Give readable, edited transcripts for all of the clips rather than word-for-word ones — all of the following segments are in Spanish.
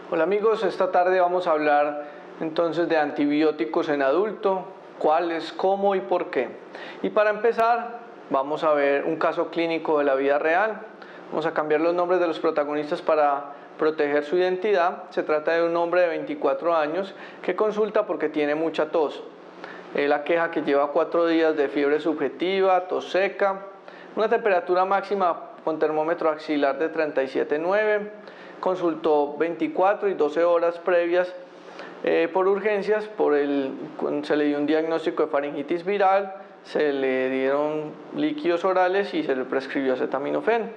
Hola amigos, esta tarde vamos a hablar entonces de antibióticos en adulto, cuáles, cómo y por qué. Y para empezar vamos a ver un caso clínico de la vida real. Vamos a cambiar los nombres de los protagonistas para proteger su identidad. Se trata de un hombre de 24 años que consulta porque tiene mucha tos. La queja que lleva 4 días de fiebre subjetiva, tos seca, una temperatura máxima con termómetro axilar de 37,9. Consultó 24 y 12 horas previas por urgencias, se le dio un diagnóstico de faringitis viral, se le dieron líquidos orales y se le prescribió acetaminofén.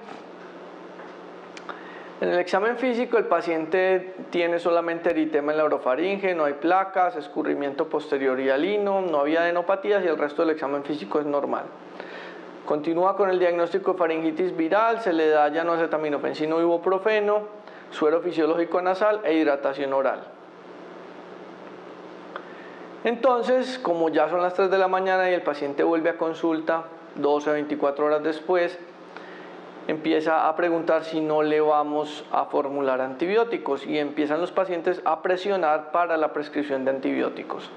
En el examen físico el paciente tiene solamente eritema en la orofaringe, no hay placas, escurrimiento posterior hialino, no había adenopatías y el resto del examen físico es normal. Continúa con el diagnóstico de faringitis viral, se le da ya no acetaminofén sino ibuprofeno, suero fisiológico nasal e hidratación oral. Entonces, como ya son las 3 de la mañana y el paciente vuelve a consulta 12 a 24 horas después, empieza a preguntar si no le vamos a formular antibióticos y empiezan los pacientes a presionar para la prescripción de antibióticos.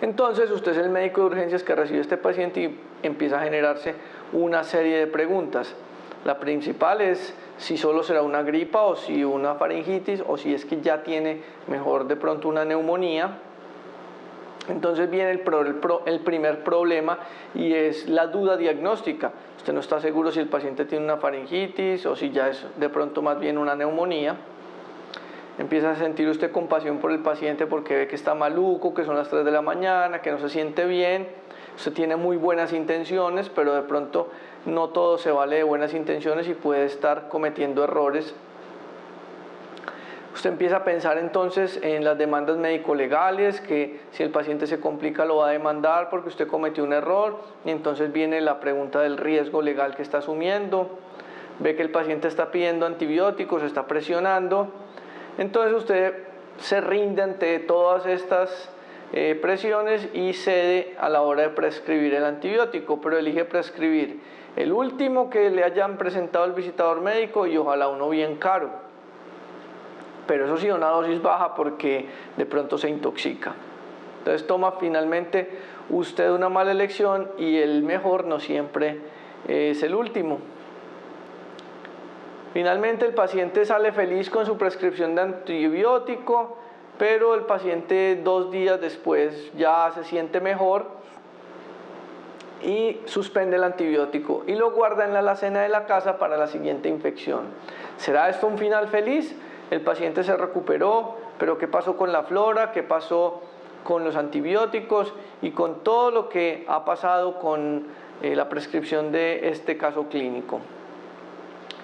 Entonces usted es el médico de urgencias que recibe a este paciente y empieza a generarse una serie de preguntas. La principal es si solo será una gripa o si una faringitis o si es que ya tiene mejor de pronto una neumonía. Entonces viene el primer problema y es la duda diagnóstica. Usted no está seguro si el paciente tiene una faringitis o si ya es de pronto más bien una neumonía. Empieza a sentir usted compasión por el paciente porque ve que está maluco, que son las 3 de la mañana, que no se siente bien. Usted tiene muy buenas intenciones, pero de pronto no todo se vale de buenas intenciones y puede estar cometiendo errores. Usted empieza a pensar entonces en las demandas médico-legales, que si el paciente se complica lo va a demandar porque usted cometió un error, y entonces viene la pregunta del riesgo legal que está asumiendo. Ve que el paciente está pidiendo antibióticos, está presionando. Entonces usted se rinde ante todas estas presiones y cede a la hora de prescribir el antibiótico, pero elige prescribir el último que le hayan presentado el visitador médico y ojalá uno bien caro. Pero eso sí, una dosis baja porque de pronto se intoxica. Entonces toma finalmente usted una mala elección y el mejor no siempre es el último. Finalmente el paciente sale feliz con su prescripción de antibiótico, pero el paciente 2 días después ya se siente mejor y suspende el antibiótico y lo guarda en la alacena de la casa para la siguiente infección. ¿Será esto un final feliz? El paciente se recuperó, pero ¿qué pasó con la flora? ¿Qué pasó con los antibióticos? Y con todo lo que ha pasado con la prescripción de este caso clínico.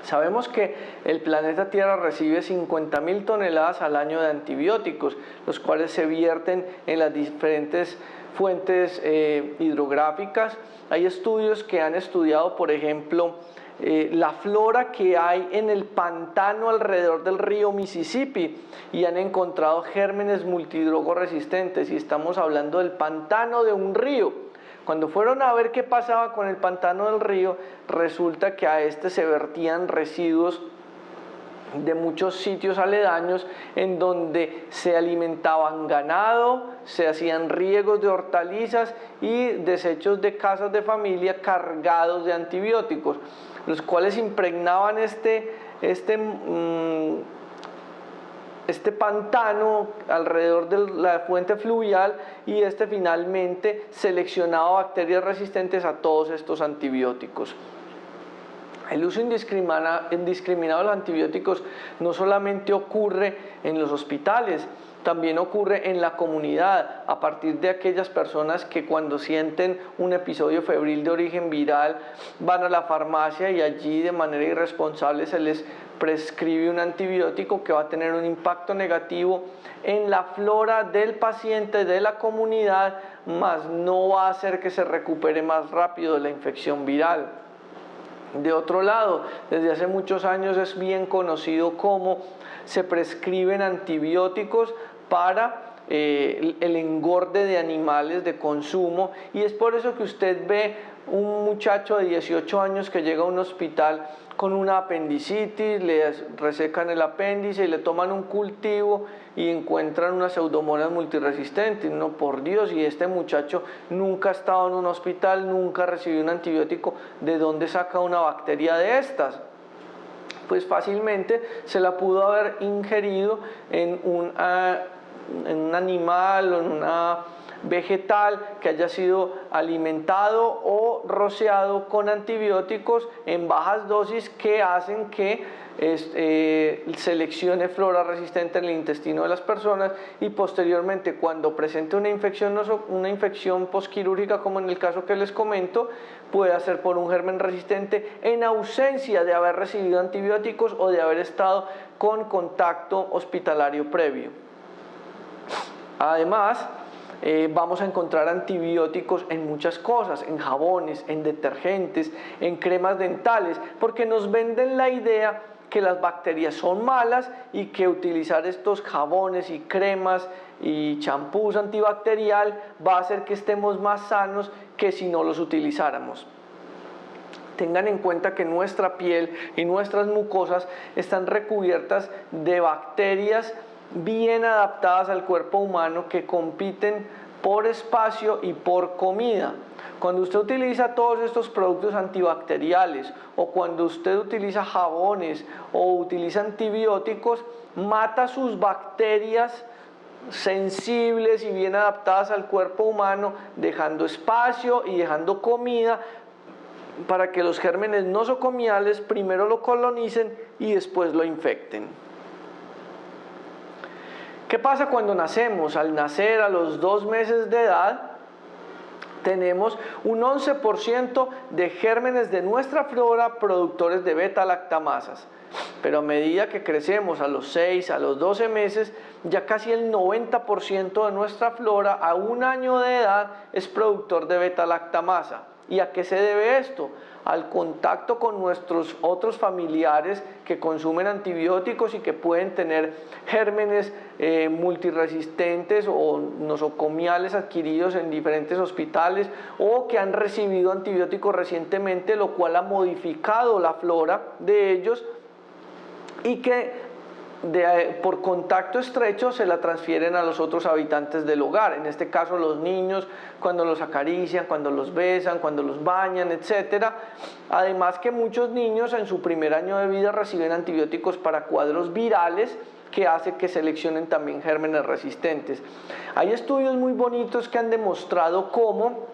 Sabemos que el planeta Tierra recibe 50.000 toneladas al año de antibióticos, los cuales se vierten en las diferentes fuentes hidrográficas. Hay estudios que han estudiado, por ejemplo, la flora que hay en el pantano alrededor del río Mississippi y han encontrado gérmenes multidrogoresistentes, y estamos hablando del pantano de un río. Cuando fueron a ver qué pasaba con el pantano del río, resulta que a este se vertían residuos de muchos sitios aledaños en donde se alimentaban ganado, se hacían riegos de hortalizas y desechos de casas de familia cargados de antibióticos, los cuales impregnaban este pantano alrededor de la fuente fluvial y finalmente seleccionaba bacterias resistentes a todos estos antibióticos. El uso indiscriminado de los antibióticos no solamente ocurre en los hospitales, también ocurre en la comunidad, a partir de aquellas personas que cuando sienten un episodio febril de origen viral van a la farmacia y allí de manera irresponsable se les prescribe un antibiótico que va a tener un impacto negativo en la flora del paciente, de la comunidad, mas no va a hacer que se recupere más rápido de la infección viral. De otro lado, desde hace muchos años es bien conocido cómo se prescriben antibióticos para el engorde de animales de consumo, y es por eso que usted ve un muchacho de 18 años que llega a un hospital con una apendicitis, le resecan el apéndice y le toman un cultivo y encuentran unas pseudomonas multiresistentes. No, por Dios, y este muchacho nunca ha estado en un hospital, nunca recibió un antibiótico, ¿de dónde saca una bacteria de estas? Pues fácilmente se la pudo haber ingerido en un animal o en una vegetal que haya sido alimentado o rociado con antibióticos en bajas dosis que hacen que seleccione flora resistente en el intestino de las personas, y posteriormente, cuando presente una infección posquirúrgica, como en el caso que les comento, puede ser por un germen resistente en ausencia de haber recibido antibióticos o de haber estado con contacto hospitalario previo. Además, vamos a encontrar antibióticos en muchas cosas, en jabones, en detergentes, en cremas dentales, porque nos venden la idea que las bacterias son malas y que utilizar estos jabones y cremas y champús antibacterial va a hacer que estemos más sanos que si no los utilizáramos. Tengan en cuenta que nuestra piel y nuestras mucosas están recubiertas de bacterias bien adaptadas al cuerpo humano que compiten por espacio y por comida. Cuando usted utiliza todos estos productos antibacteriales, o cuando usted utiliza jabones o utiliza antibióticos, mata sus bacterias sensibles y bien adaptadas al cuerpo humano, dejando espacio y dejando comida para que los gérmenes nosocomiales primero lo colonicen y después lo infecten. ¿Qué pasa cuando nacemos? Al nacer, a los 2 meses de edad, tenemos un 11% de gérmenes de nuestra flora productores de beta-lactamasas. Pero a medida que crecemos, a los 6, a los 12 meses, ya casi el 90% de nuestra flora a 1 año de edad es productor de beta-lactamasa. ¿Y a qué se debe esto? Al contacto con nuestros otros familiares que consumen antibióticos y que pueden tener gérmenes multiresistentes o nosocomiales adquiridos en diferentes hospitales, o que han recibido antibióticos recientemente, lo cual ha modificado la flora de ellos y que por contacto estrecho se la transfieren a los otros habitantes del hogar, en este caso los niños, cuando los acarician, cuando los besan, cuando los bañan, etc. Además que muchos niños en su primer año de vida reciben antibióticos para cuadros virales, que hace que seleccionen también gérmenes resistentes. Hay estudios muy bonitos que han demostrado cómo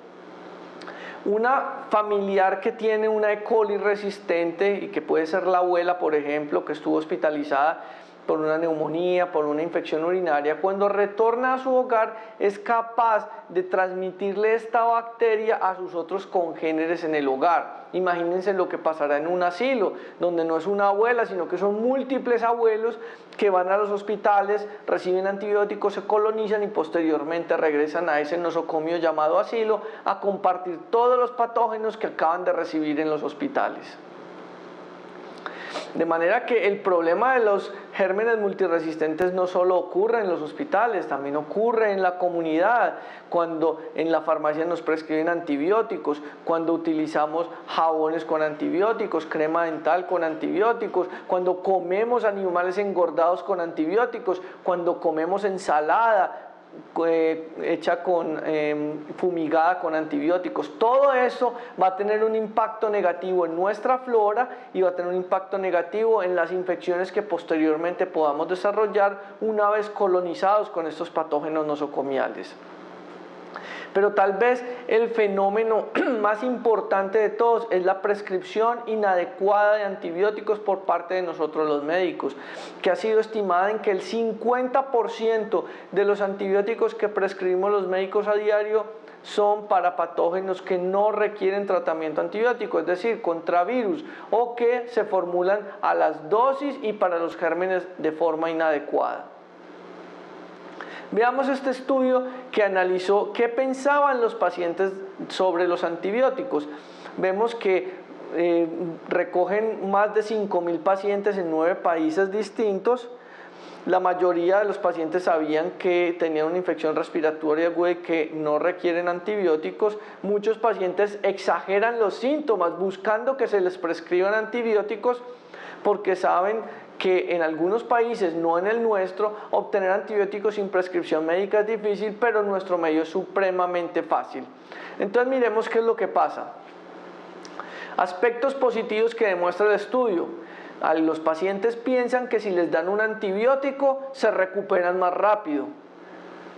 una familiar que tiene una E. coli resistente, y que puede ser la abuela, por ejemplo, que estuvo hospitalizada por una neumonía, por una infección urinaria, cuando retorna a su hogar es capaz de transmitirle esta bacteria a sus otros congéneres en el hogar. Imagínense lo que pasará en un asilo, donde no es una abuela, sino que son múltiples abuelos que van a los hospitales, reciben antibióticos, se colonizan y posteriormente regresan a ese nosocomio llamado asilo a compartir todos los patógenos que acaban de recibir en los hospitales. De manera que el problema de los gérmenes multiresistentes no solo ocurre en los hospitales, también ocurre en la comunidad, cuando en la farmacia nos prescriben antibióticos, cuando utilizamos jabones con antibióticos, crema dental con antibióticos, cuando comemos animales engordados con antibióticos, cuando comemos ensalada hecha fumigada con antibióticos. Todo eso va a tener un impacto negativo en nuestra flora y va a tener un impacto negativo en las infecciones que posteriormente podamos desarrollar una vez colonizados con estos patógenos nosocomiales. Pero tal vez el fenómeno más importante de todos es la prescripción inadecuada de antibióticos por parte de nosotros los médicos, que ha sido estimada en que el 50% de los antibióticos que prescribimos los médicos a diario son para patógenos que no requieren tratamiento antibiótico, es decir, contra virus, o que se formulan a las dosis y para los gérmenes de forma inadecuada. Veamos este estudio que analizó qué pensaban los pacientes sobre los antibióticos. Vemos que recogen más de 5.000 pacientes en 9 países distintos La mayoría de los pacientes sabían que tenían una infección respiratoria aguda y que no requieren antibióticos. Muchos pacientes exageran los síntomas buscando que se les prescriban antibióticos porque saben que en algunos países, no en el nuestro, obtener antibióticos sin prescripción médica es difícil, pero en nuestro medio es supremamente fácil. Entonces miremos qué es lo que pasa. Aspectos positivos que demuestra el estudio. Los pacientes piensan que si les dan un antibiótico se recuperan más rápido,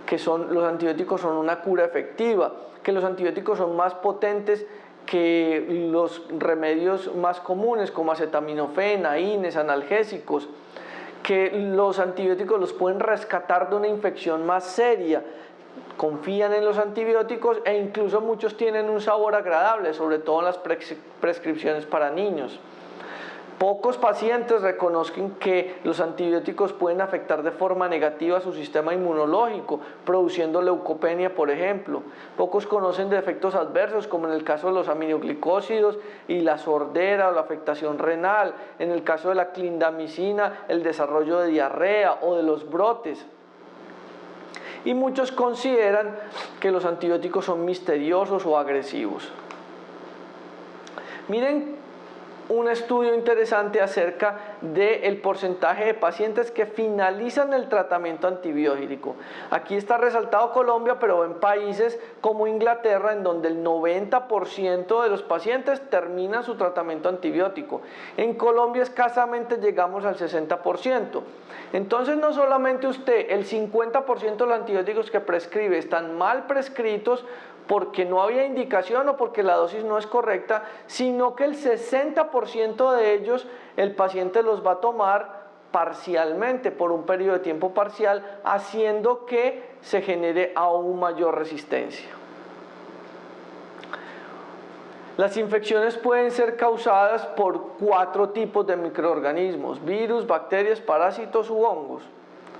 que los antibióticos son una cura efectiva, que los antibióticos son más potentes que los remedios más comunes como acetaminofén, AINES, analgésicos, que los antibióticos los pueden rescatar de una infección más seria. Confían en los antibióticos e incluso muchos tienen un sabor agradable, sobre todo en las prescripciones para niños. Pocos pacientes reconocen que los antibióticos pueden afectar de forma negativa su sistema inmunológico, produciendo leucopenia, por ejemplo. Pocos conocen de efectos adversos, como en el caso de los aminoglicósidos y la sordera o la afectación renal, en el caso de la clindamicina, el desarrollo de diarrea o de los brotes. Y muchos consideran que los antibióticos son misteriosos o agresivos. Miren un estudio interesante acerca del porcentaje de pacientes que finalizan el tratamiento antibiótico. Aquí está resaltado Colombia, pero en países como Inglaterra, en donde el 90% de los pacientes terminan su tratamiento antibiótico. En Colombia escasamente llegamos al 60%. Entonces no solamente el 50% de los antibióticos que prescribe están mal prescritos, porque no había indicación o porque la dosis no es correcta, sino que el 60% de ellos el paciente los va a tomar parcialmente, por un periodo de tiempo parcial, haciendo que se genere aún mayor resistencia. Las infecciones pueden ser causadas por 4 tipos de microorganismos: virus, bacterias, parásitos u hongos.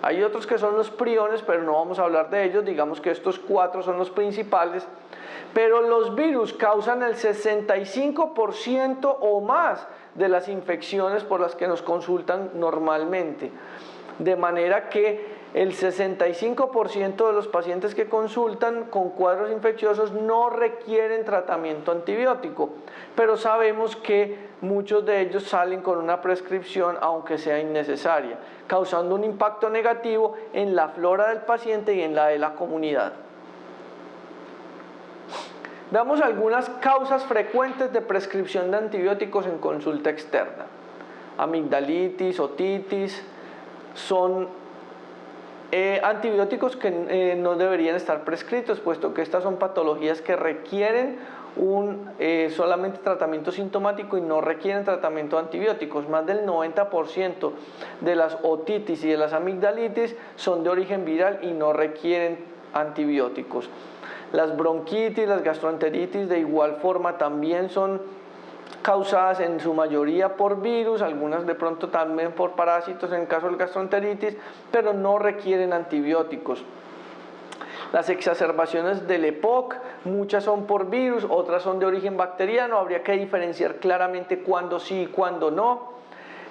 Hay otros que son los priones, pero no vamos a hablar de ellos. Digamos que estos 4 son los principales. Pero los virus causan el 65% o más de las infecciones por las que nos consultan normalmente. De manera que el 65% de los pacientes que consultan con cuadros infecciosos no requieren tratamiento antibiótico, pero sabemos que muchos de ellos salen con una prescripción aunque sea innecesaria, causando un impacto negativo en la flora del paciente y en la de la comunidad. Veamos algunas causas frecuentes de prescripción de antibióticos en consulta externa. Amigdalitis, otitis, son antibióticos que no deberían estar prescritos, puesto que estas son patologías que requieren solamente tratamiento sintomático y no requieren tratamiento de antibióticos. Más del 90% de las otitis y de las amigdalitis son de origen viral y no requieren antibióticos. Las bronquitis, las gastroenteritis de igual forma también son causadas en su mayoría por virus, algunas de pronto también por parásitos en el caso de gastroenteritis, pero no requieren antibióticos. Las exacerbaciones del EPOC, muchas son por virus, otras son de origen bacteriano, habría que diferenciar claramente cuándo sí y cuándo no.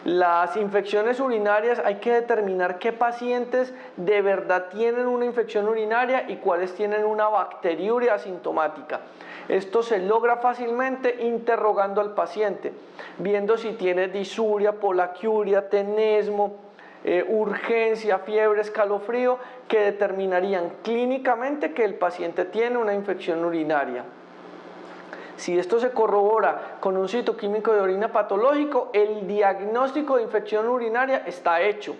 Las infecciones urinarias, hay que determinar qué pacientes de verdad tienen una infección urinaria y cuáles tienen una bacteriuria asintomática. Esto se logra fácilmente interrogando al paciente, viendo si tiene disuria, polaquiuria, tenesmo, urgencia, fiebre, escalofrío, que determinarían clínicamente que el paciente tiene una infección urinaria. Si esto se corrobora con un citoquímico de orina patológico, el diagnóstico de infección urinaria está hecho.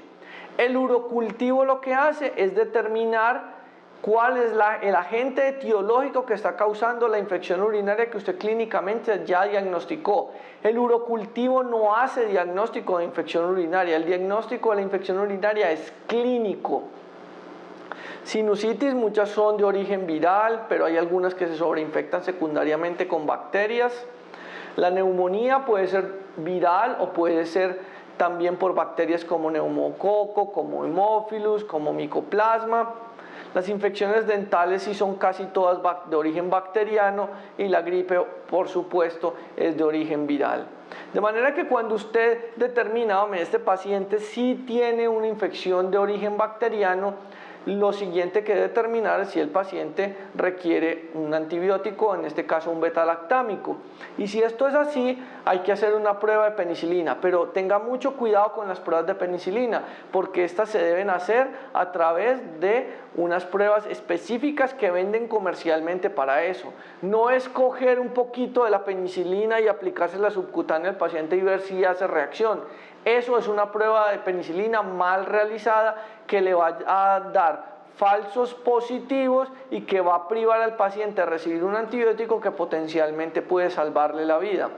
El urocultivo lo que hace es determinar cuál es el agente etiológico que está causando la infección urinaria que usted clínicamente ya diagnosticó. El urocultivo no hace diagnóstico de infección urinaria, el diagnóstico de la infección urinaria es clínico. Sinusitis, muchas son de origen viral, pero hay algunas que se sobreinfectan secundariamente con bacterias. La neumonía puede ser viral o puede ser también por bacterias como neumococo, como hemófilus, como micoplasma. Las infecciones dentales sí son casi todas de origen bacteriano y la gripe, por supuesto, es de origen viral. De manera que cuando usted determina, hombre, este paciente sí tiene una infección de origen bacteriano, lo siguiente que determinar es si el paciente requiere un antibiótico, en este caso un beta-lactámico. Y si esto es así, hay que hacer una prueba de penicilina, pero tenga mucho cuidado con las pruebas de penicilina, porque estas se deben hacer a través de unas pruebas específicas que venden comercialmente para eso. No es coger un poquito de la penicilina y aplicársela subcutánea al paciente y ver si hace reacción. Eso es una prueba de penicilina mal realizada que le va a dar falsos positivos y que va a privar al paciente de recibir un antibiótico que potencialmente puede salvarle la vida.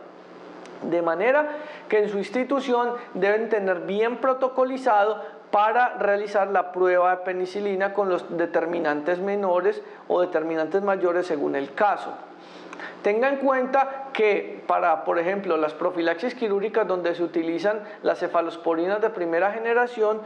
De manera que en su institución deben tener bien protocolizado para realizar la prueba de penicilina con los determinantes menores o determinantes mayores según el caso. Tenga en cuenta que para, por ejemplo, las profilaxis quirúrgicas donde se utilizan las cefalosporinas de primera generación,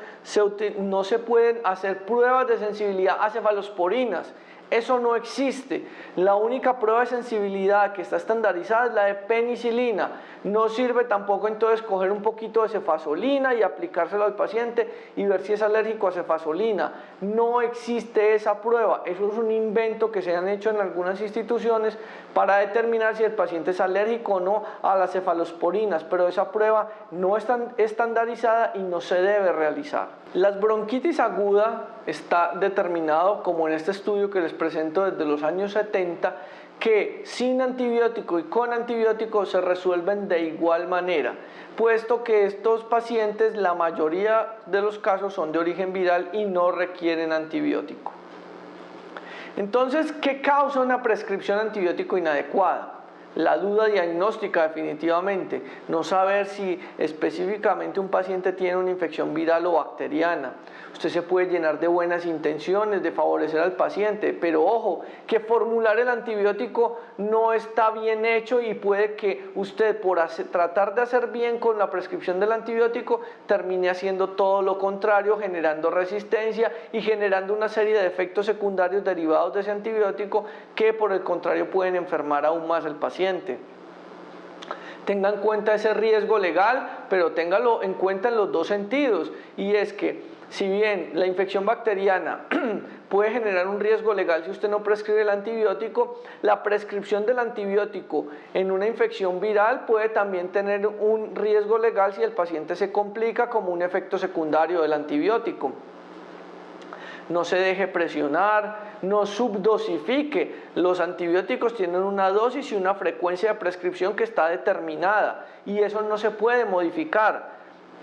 no se pueden hacer pruebas de sensibilidad a cefalosporinas. Eso no existe. La única prueba de sensibilidad que está estandarizada es la de penicilina. No sirve tampoco entonces coger un poquito de cefazolina y aplicárselo al paciente y ver si es alérgico a cefazolina. No existe esa prueba. Eso es un invento que se han hecho en algunas instituciones para determinar si el paciente es alérgico o no a las cefalosporinas, pero esa prueba no es estandarizada y no se debe realizar. Las bronquitis aguda está determinado, como en este estudio que les presento desde los años 70, que sin antibiótico y con antibiótico se resuelven de igual manera, puesto que estos pacientes, la mayoría de los casos son de origen viral y no requieren antibiótico. Entonces, ¿qué causa una prescripción antibiótico inadecuada? La duda diagnóstica definitivamente, no saber si específicamente un paciente tiene una infección viral o bacteriana. Usted se puede llenar de buenas intenciones, de favorecer al paciente, pero ojo, que formular el antibiótico no está bien hecho y puede que usted por tratar de hacer bien con la prescripción del antibiótico termine haciendo todo lo contrario, generando resistencia y generando una serie de efectos secundarios derivados de ese antibiótico que por el contrario pueden enfermar aún más al paciente. Tenga en cuenta ese riesgo legal, pero téngalo en cuenta en los dos sentidos, y es que si bien la infección bacteriana puede generar un riesgo legal si usted no prescribe el antibiótico, la prescripción del antibiótico en una infección viral puede también tener un riesgo legal si el paciente se complica como un efecto secundario del antibiótico. No se deje presionar, no subdosifique. Los antibióticos tienen una dosis y una frecuencia de prescripción que está determinada y eso no se puede modificar.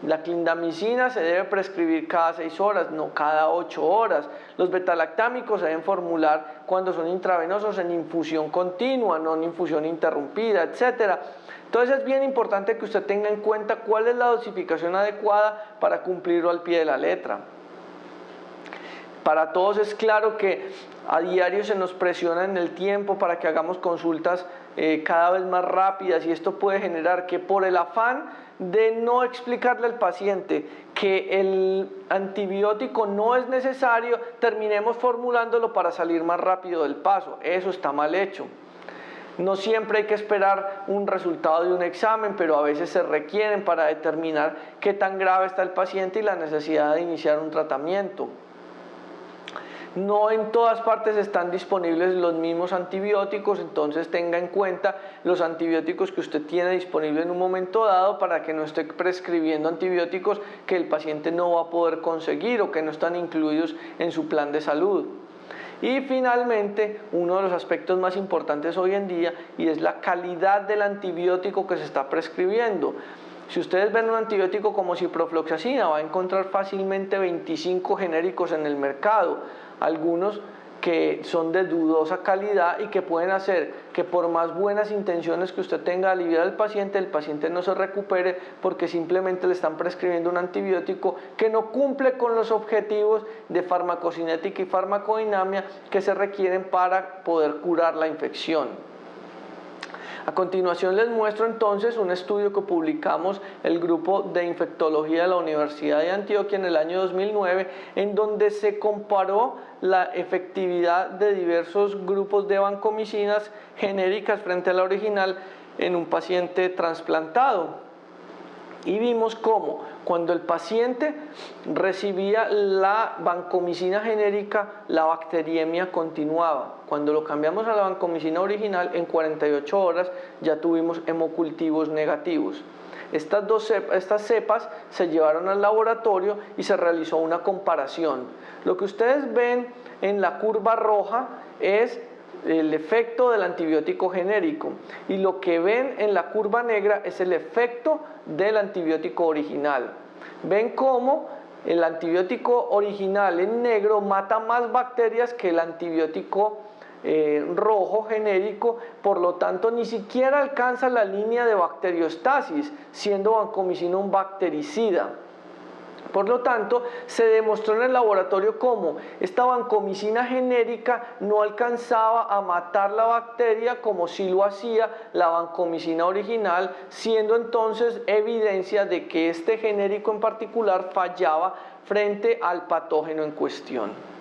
La clindamicina se debe prescribir cada 6 horas, no cada 8 horas. Los betalactámicos se deben formular cuando son intravenosos en infusión continua, no en infusión interrumpida, etc. Entonces es bien importante que usted tenga en cuenta cuál es la dosificación adecuada para cumplirlo al pie de la letra. Para todos es claro que a diario se nos presiona en el tiempo para que hagamos consultas cada vez más rápidas y esto puede generar que por el afán de no explicarle al paciente que el antibiótico no es necesario, terminemos formulándolo para salir más rápido del paso. Eso está mal hecho. No siempre hay que esperar un resultado de un examen, pero a veces se requieren para determinar qué tan grave está el paciente y la necesidad de iniciar un tratamiento. No en todas partes están disponibles los mismos antibióticos, entonces tenga en cuenta los antibióticos que usted tiene disponible en un momento dado para que no esté prescribiendo antibióticos que el paciente no va a poder conseguir o que no están incluidos en su plan de salud. Y finalmente, uno de los aspectos más importantes hoy en día y es la calidad del antibiótico que se está prescribiendo. Si ustedes ven un antibiótico como ciprofloxacina, va a encontrar fácilmente 25 genéricos en el mercado, algunos que son de dudosa calidad y que pueden hacer que por más buenas intenciones que usted tenga de aliviar al paciente, el paciente no se recupere porque simplemente le están prescribiendo un antibiótico que no cumple con los objetivos de farmacocinética y farmacodinamia que se requieren para poder curar la infección. A continuación les muestro entonces un estudio que publicamos el grupo de infectología de la Universidad de Antioquia en el año 2009, en donde se comparó la efectividad de diversos grupos de vancomicinas genéricas frente a la original en un paciente trasplantado. Y vimos cómo cuando el paciente recibía la vancomicina genérica, la bacteriemia continuaba. Cuando lo cambiamos a la vancomicina original, en 48 horas ya tuvimos hemocultivos negativos. Estas cepas se llevaron al laboratorio y se realizó una comparación. Lo que ustedes ven en la curva roja es el efecto del antibiótico genérico, y lo que ven en la curva negra es el efecto del antibiótico original. Ven cómo el antibiótico original en negro mata más bacterias que el antibiótico rojo genérico, por lo tanto ni siquiera alcanza la línea de bacteriostasis, siendo vancomicina un bactericida. Por lo tanto, se demostró en el laboratorio cómo esta vancomicina genérica no alcanzaba a matar la bacteria como sí lo hacía la vancomicina original, siendo entonces evidencia de que este genérico en particular fallaba frente al patógeno en cuestión.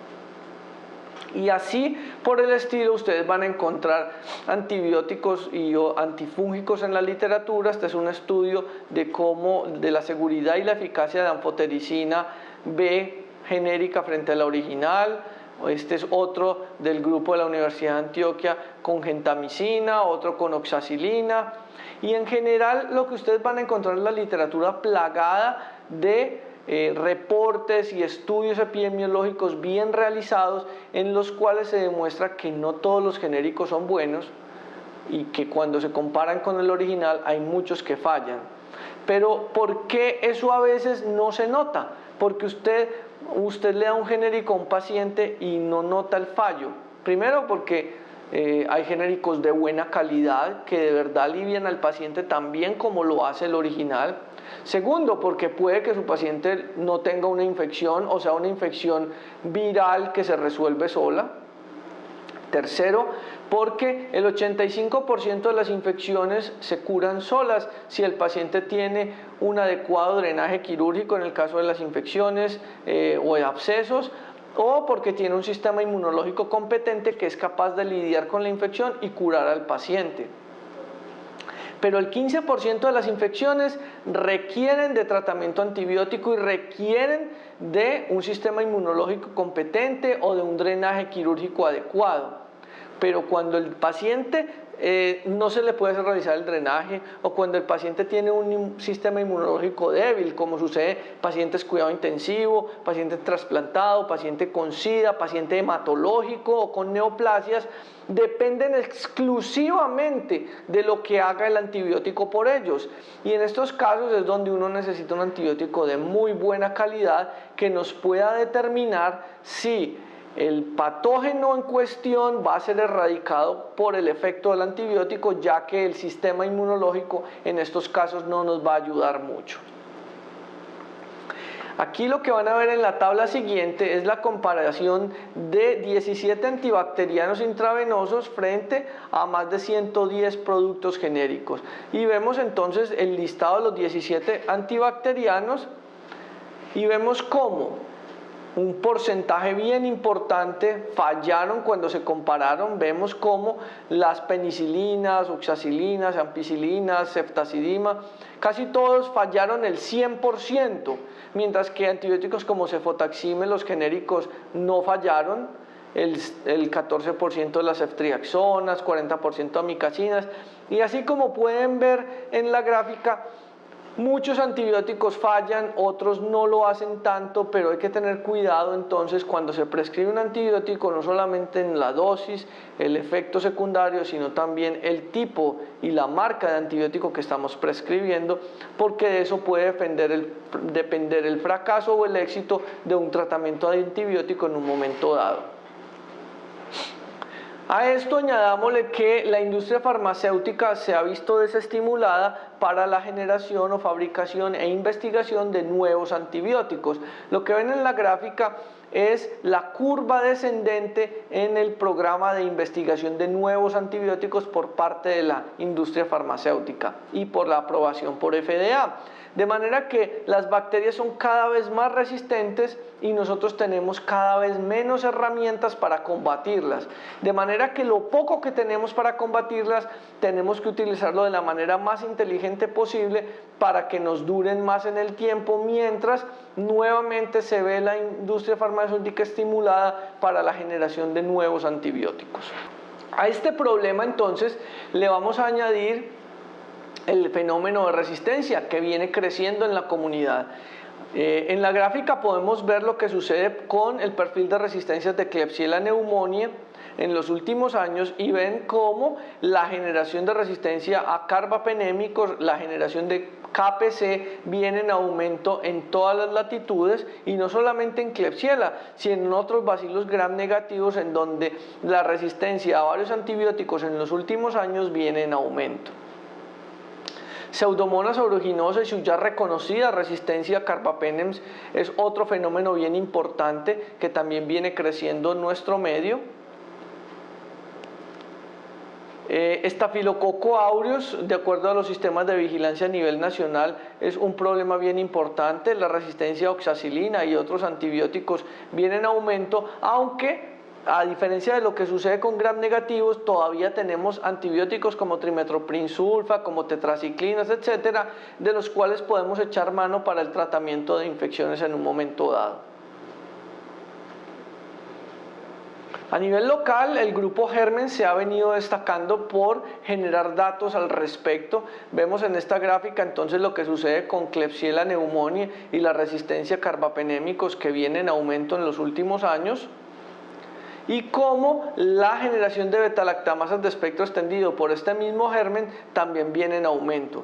Y así por el estilo ustedes van a encontrar antibióticos y antifúngicos en la literatura. Este es un estudio de la seguridad y la eficacia de anfotericina B genérica frente a la original. Este es otro del grupo de la Universidad de Antioquia con gentamicina, otro con oxacilina. Y en general lo que ustedes van a encontrar en la literatura plagada de reportes y estudios epidemiológicos bien realizados, en los cuales se demuestra que no todos los genéricos son buenos y que cuando se comparan con el original hay muchos que fallan. Pero ¿por qué eso a veces no se nota? Porque usted le da un genérico a un paciente y no nota el fallo. Primero porque hay genéricos de buena calidad que de verdad alivian al paciente tan bien como lo hace el original. Segundo, porque puede que su paciente no tenga una infección, o sea, una infección viral que se resuelve sola. Tercero, porque el 85% de las infecciones se curan solas si el paciente tiene un adecuado drenaje quirúrgico en el caso de las infecciones o de abscesos, o porque tiene un sistema inmunológico competente que es capaz de lidiar con la infección y curar al paciente. Pero el 15% de las infecciones requieren de tratamiento antibiótico y requieren de un sistema inmunológico competente o de un drenaje quirúrgico adecuado. Pero cuando el paciente no se le puede realizar el drenaje, o cuando el paciente tiene un sistema inmunológico débil, como sucede pacientes cuidado intensivo, paciente trasplantado, paciente con SIDA, paciente hematológico o con neoplasias, dependen exclusivamente de lo que haga el antibiótico por ellos. Y en estos casos es donde uno necesita un antibiótico de muy buena calidad que nos pueda determinar si el patógeno en cuestión va a ser erradicado por el efecto del antibiótico, ya que el sistema inmunológico en estos casos no nos va a ayudar mucho. Aquí lo que van a ver en la tabla siguiente es la comparación de 17 antibacterianos intravenosos frente a más de 110 productos genéricos. Y vemos entonces el listado de los 17 antibacterianos y vemos cómo un porcentaje bien importante fallaron cuando se compararon. Vemos cómo las penicilinas, oxacilinas, ampicilinas, ceftazidima, casi todos fallaron el 100%, mientras que antibióticos como cefotaxime, los genéricos, no fallaron, el 14% de las ceftriaxonas, 40% amikacinas, y así como pueden ver en la gráfica, muchos antibióticos fallan, otros no lo hacen tanto, pero hay que tener cuidado entonces cuando se prescribe un antibiótico, no solamente en la dosis, el efecto secundario, sino también el tipo y la marca de antibiótico que estamos prescribiendo, porque de eso puede depender el fracaso o el éxito de un tratamiento de antibiótico en un momento dado. A esto añadámosle que la industria farmacéutica se ha visto desestimulada para la generación o fabricación e investigación de nuevos antibióticos. Lo que ven en la gráfica es la curva descendente en el programa de investigación de nuevos antibióticos por parte de la industria farmacéutica y por la aprobación por FDA. De manera que las bacterias son cada vez más resistentes y nosotros tenemos cada vez menos herramientas para combatirlas. De manera que lo poco que tenemos para combatirlas tenemos que utilizarlo de la manera más inteligente posible para que nos duren más en el tiempo, mientras nuevamente se ve la industria farmacéutica estimulada para la generación de nuevos antibióticos. A este problema entonces le vamos a añadir el fenómeno de resistencia que viene creciendo en la comunidad. En la gráfica podemos ver lo que sucede con el perfil de resistencias de Klebsiella pneumoniae en los últimos años y ven cómo la generación de resistencia a carbapenémicos, la generación de KPC viene en aumento en todas las latitudes y no solamente en Klebsiella, sino en otros bacilos gram negativos en donde la resistencia a varios antibióticos en los últimos años viene en aumento. Pseudomonas aeruginosa y su ya reconocida resistencia a carbapenems es otro fenómeno bien importante que también viene creciendo en nuestro medio. Estafilococo aureus, de acuerdo a los sistemas de vigilancia a nivel nacional, es un problema bien importante. La resistencia a oxacilina y otros antibióticos viene en aumento, aunque a diferencia de lo que sucede con gram negativos, todavía tenemos antibióticos como trimethoprim sulfa, como tetraciclinas, etcétera, de los cuales podemos echar mano para el tratamiento de infecciones en un momento dado. A nivel local, el grupo Germen se ha venido destacando por generar datos al respecto. Vemos en esta gráfica entonces lo que sucede con Klebsiella pneumoniae y la resistencia a carbapenémicos que viene en aumento en los últimos años, y cómo la generación de betalactamasas de espectro extendido por este mismo germen también viene en aumento.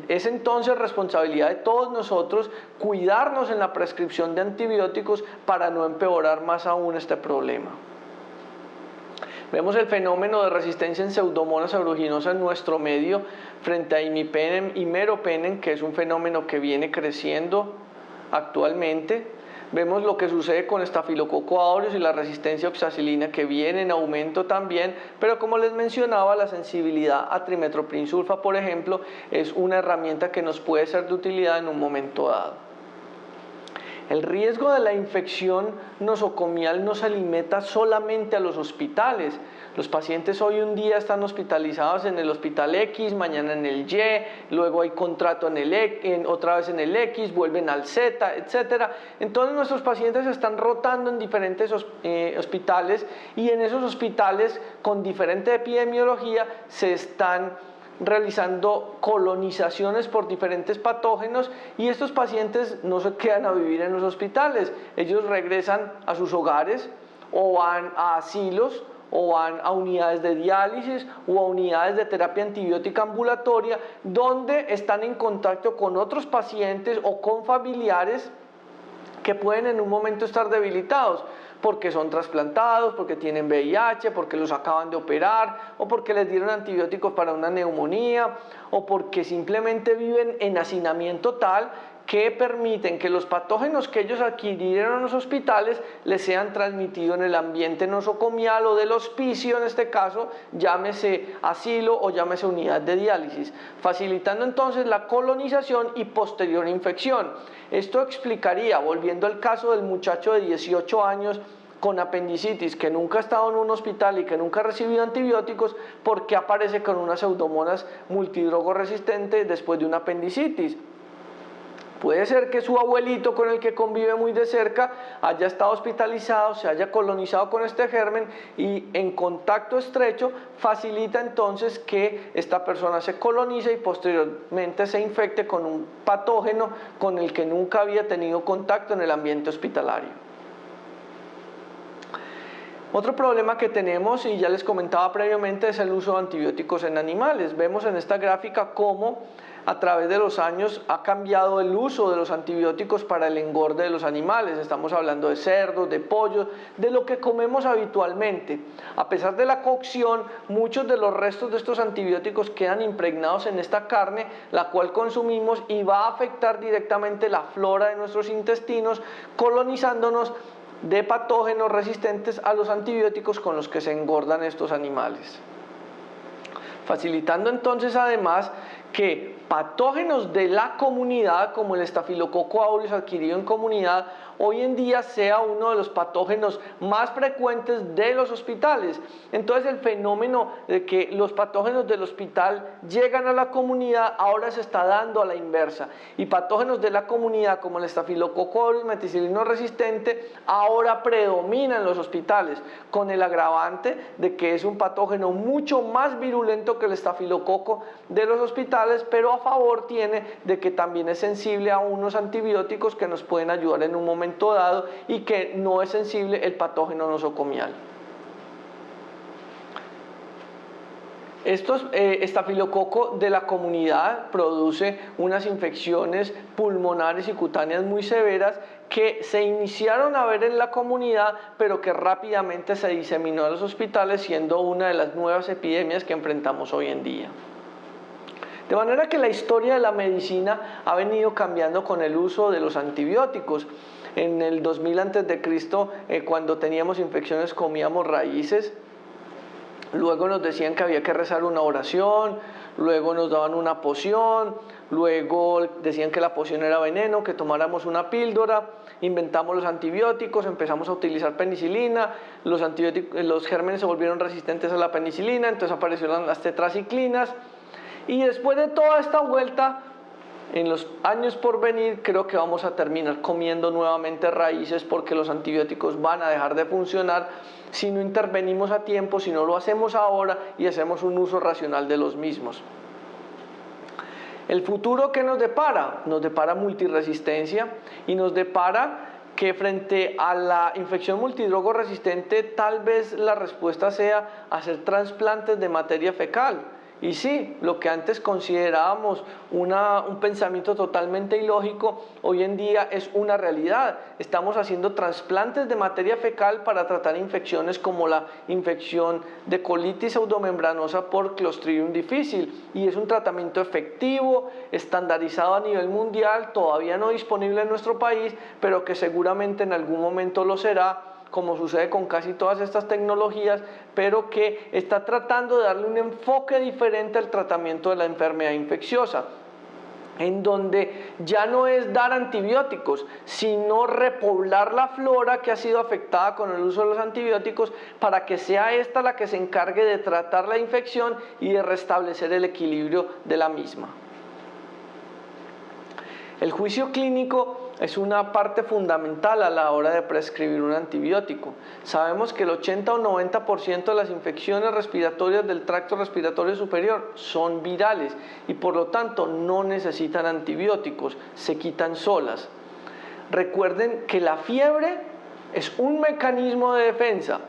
Es entonces responsabilidad de todos nosotros cuidarnos en la prescripción de antibióticos para no empeorar más aún este problema. Vemos el fenómeno de resistencia en Pseudomonas aeruginosa en nuestro medio frente a imipenem y meropenem, que es un fenómeno que viene creciendo actualmente. Vemos lo que sucede con Staphylococcus aureus y la resistencia a oxacilina que viene en aumento también, pero como les mencionaba, la sensibilidad a trimethoprim sulfa, por ejemplo, es una herramienta que nos puede ser de utilidad en un momento dado. El riesgo de la infección nosocomial no se limita solamente a los hospitales. Los pacientes hoy un día están hospitalizados en el hospital X, mañana en el Y, luego hay contrato en el otra vez en el X, vuelven al Z, etc. Entonces nuestros pacientes se están rotando en diferentes hospitales y en esos hospitales con diferente epidemiología se están realizando colonizaciones por diferentes patógenos y estos pacientes no se quedan a vivir en los hospitales, ellos regresan a sus hogares o van a asilos o van a unidades de diálisis o a unidades de terapia antibiótica ambulatoria donde están en contacto con otros pacientes o con familiares que pueden en un momento estar debilitados porque son trasplantados, porque tienen VIH, porque los acaban de operar o porque les dieron antibióticos para una neumonía o porque simplemente viven en hacinamiento tal que permiten que los patógenos que ellos adquirieron en los hospitales les sean transmitidos en el ambiente nosocomial o del hospicio, en este caso, llámese asilo o llámese unidad de diálisis, facilitando entonces la colonización y posterior infección. Esto explicaría, volviendo al caso del muchacho de 18 años con apendicitis que nunca ha estado en un hospital y que nunca ha recibido antibióticos, ¿por qué aparece con una pseudomonas multidrogoresistente después de una apendicitis? Puede ser que su abuelito con el que convive muy de cerca haya estado hospitalizado, se haya colonizado con este germen y en contacto estrecho facilita entonces que esta persona se colonice y posteriormente se infecte con un patógeno con el que nunca había tenido contacto en el ambiente hospitalario. Otro problema que tenemos, y ya les comentaba previamente, es el uso de antibióticos en animales. Vemos en esta gráfica cómo a través de los años ha cambiado el uso de los antibióticos para el engorde de los animales. Estamos hablando de cerdos, de pollos, de lo que comemos habitualmente. A pesar de la cocción, muchos de los restos de estos antibióticos quedan impregnados en esta carne, la cual consumimos y va a afectar directamente la flora de nuestros intestinos, colonizándonos de patógenos resistentes a los antibióticos con los que se engordan estos animales. Facilitando entonces además que patógenos de la comunidad, como el Staphylococcus aureus adquirido en comunidad, hoy en día sea uno de los patógenos más frecuentes de los hospitales. Entonces el fenómeno de que los patógenos del hospital llegan a la comunidad ahora se está dando a la inversa, y patógenos de la comunidad como el Staphylococcus aureus meticilino resistente ahora predomina en los hospitales, con el agravante de que es un patógeno mucho más virulento que el estafilococo de los hospitales, pero a favor tiene de que también es sensible a unos antibióticos que nos pueden ayudar en un momento dado y que no es sensible el patógeno nosocomial. Estos estafilococo de la comunidad produce unas infecciones pulmonares y cutáneas muy severas que se iniciaron a ver en la comunidad, pero que rápidamente se diseminó a los hospitales, siendo una de las nuevas epidemias que enfrentamos hoy en día. De manera que la historia de la medicina ha venido cambiando con el uso de los antibióticos. En el 2000 a.C., cuando teníamos infecciones comíamos raíces. Luego nos decían que había que rezar una oración, luego nos daban una poción, luego decían que la poción era veneno, que tomáramos una píldora, inventamos los antibióticos, empezamos a utilizar penicilina, los gérmenes se volvieron resistentes a la penicilina, entonces aparecieron las tetraciclinas, y después de toda esta vuelta, en los años por venir, creo que vamos a terminar comiendo nuevamente raíces, porque los antibióticos van a dejar de funcionar si no intervenimos a tiempo, si no lo hacemos ahora y hacemos un uso racional de los mismos. El futuro, ¿qué nos depara? Nos depara multiresistencia, y nos depara que frente a la infección multidrogo resistente tal vez la respuesta sea hacer trasplantes de materia fecal. Y sí, lo que antes considerábamos un pensamiento totalmente ilógico, hoy en día es una realidad. Estamos haciendo trasplantes de materia fecal para tratar infecciones como la infección de colitis pseudomembranosa por Clostridium difficile, y es un tratamiento efectivo, estandarizado a nivel mundial, todavía no disponible en nuestro país, pero que seguramente en algún momento lo será, como sucede con casi todas estas tecnologías, pero que está tratando de darle un enfoque diferente al tratamiento de la enfermedad infecciosa, en donde ya no es dar antibióticos, sino repoblar la flora que ha sido afectada con el uso de los antibióticos, para que sea esta la que se encargue de tratar la infección y de restablecer el equilibrio de la misma. El juicio clínico es una parte fundamental a la hora de prescribir un antibiótico. Sabemos que el 80 o 90% de las infecciones respiratorias del tracto respiratorio superior son virales, y por lo tanto no necesitan antibióticos, se quitan solas. Recuerden que la fiebre es un mecanismo de defensa.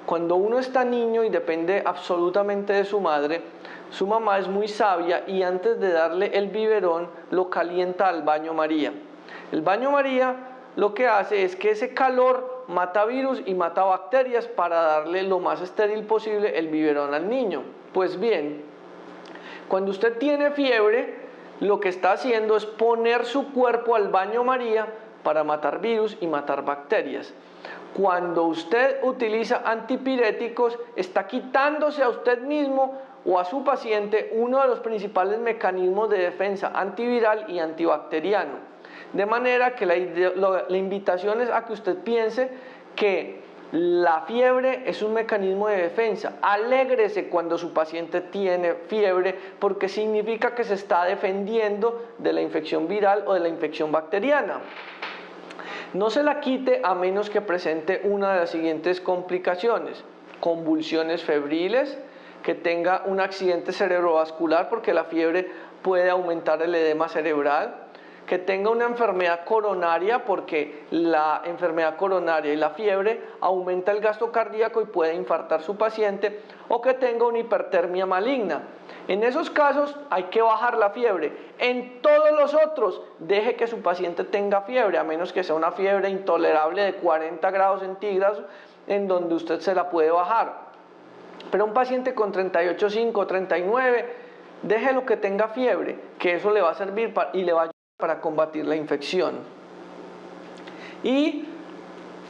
Cuando uno está niño y depende absolutamente de su madre, su mamá es muy sabia y antes de darle el biberón lo calienta al baño María. El baño María lo que hace es que ese calor mata virus y mata bacterias para darle lo más estéril posible el biberón al niño. Pues bien, cuando usted tiene fiebre, lo que está haciendo es poner su cuerpo al baño María para matar virus y matar bacterias. Cuando usted utiliza antipiréticos, está quitándose a usted mismo o a su paciente uno de los principales mecanismos de defensa antiviral y antibacteriano. De manera que la invitación es a que usted piense que la fiebre es un mecanismo de defensa. Alégrese cuando su paciente tiene fiebre, porque significa que se está defendiendo de la infección viral o de la infección bacteriana. No se la quite a menos que presente una de las siguientes complicaciones: convulsiones febriles, que tenga un accidente cerebrovascular, porque la fiebre puede aumentar el edema cerebral, que tenga una enfermedad coronaria, porque la enfermedad coronaria y la fiebre aumenta el gasto cardíaco y puede infartar su paciente, o que tenga una hipertermia maligna. En esos casos hay que bajar la fiebre. En todos los otros, deje que su paciente tenga fiebre, a menos que sea una fiebre intolerable de 40 grados centígrados, en donde usted se la puede bajar. Pero un paciente con 38,5, 39, déjelo que tenga fiebre, que eso le va a servir y le va a ayudar para combatir la infección. Y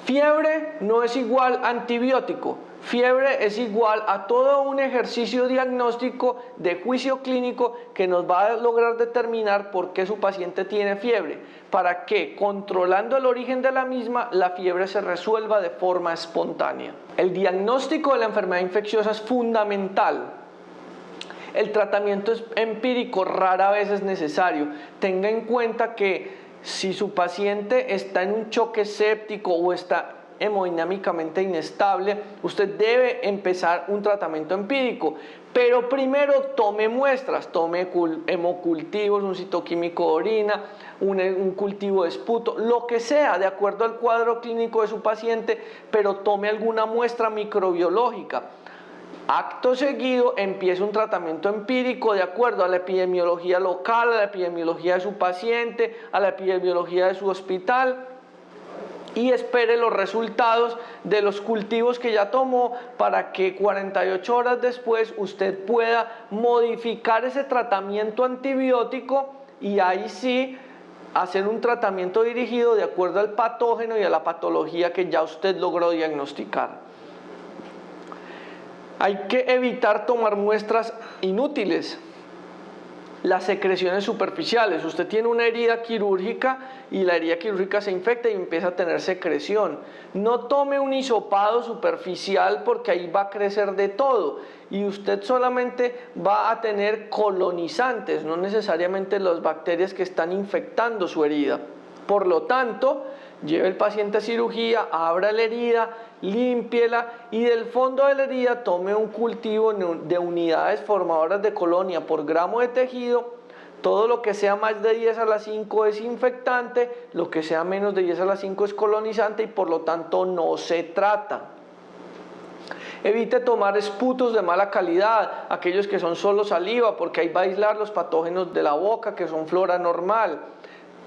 Fiebre no es igual a antibiótico. Fiebre es igual a todo un ejercicio diagnóstico de juicio clínico que nos va a lograr determinar por qué su paciente tiene fiebre, para que, controlando el origen de la misma, la fiebre se resuelva de forma espontánea. El diagnóstico de la enfermedad infecciosa es fundamental. El tratamiento empírico rara vez es necesario. Tenga en cuenta que si su paciente está en un choque séptico o está hemodinámicamente inestable, usted debe empezar un tratamiento empírico, pero primero tome muestras, tome hemocultivos, un citoquímico de orina, un cultivo de esputo, lo que sea, de acuerdo al cuadro clínico de su paciente, pero tome alguna muestra microbiológica. Acto seguido empieza un tratamiento empírico de acuerdo a la epidemiología local, a la epidemiología de su paciente, a la epidemiología de su hospital, y espere los resultados de los cultivos que ya tomó para que 48 horas después usted pueda modificar ese tratamiento antibiótico y ahí sí hacer un tratamiento dirigido de acuerdo al patógeno y a la patología que ya usted logró diagnosticar. Hay que evitar tomar muestras inútiles. Las secreciones superficiales. Usted tiene una herida quirúrgica y la herida quirúrgica se infecta y empieza a tener secreción. No tome un hisopado superficial porque ahí va a crecer de todo y usted solamente va a tener colonizantes, no necesariamente las bacterias que están infectando su herida. Por lo tanto, lleve el paciente a cirugía, abra la herida, límpiela y del fondo de la herida tome un cultivo de unidades formadoras de colonia por gramo de tejido. Todo lo que sea más de 10 a la 5 es infectante, lo que sea menos de 10 a la 5 es colonizante y por lo tanto no se trata. Evite tomar esputos de mala calidad, aquellos que son solo saliva, porque ahí va a aislar los patógenos de la boca que son flora normal.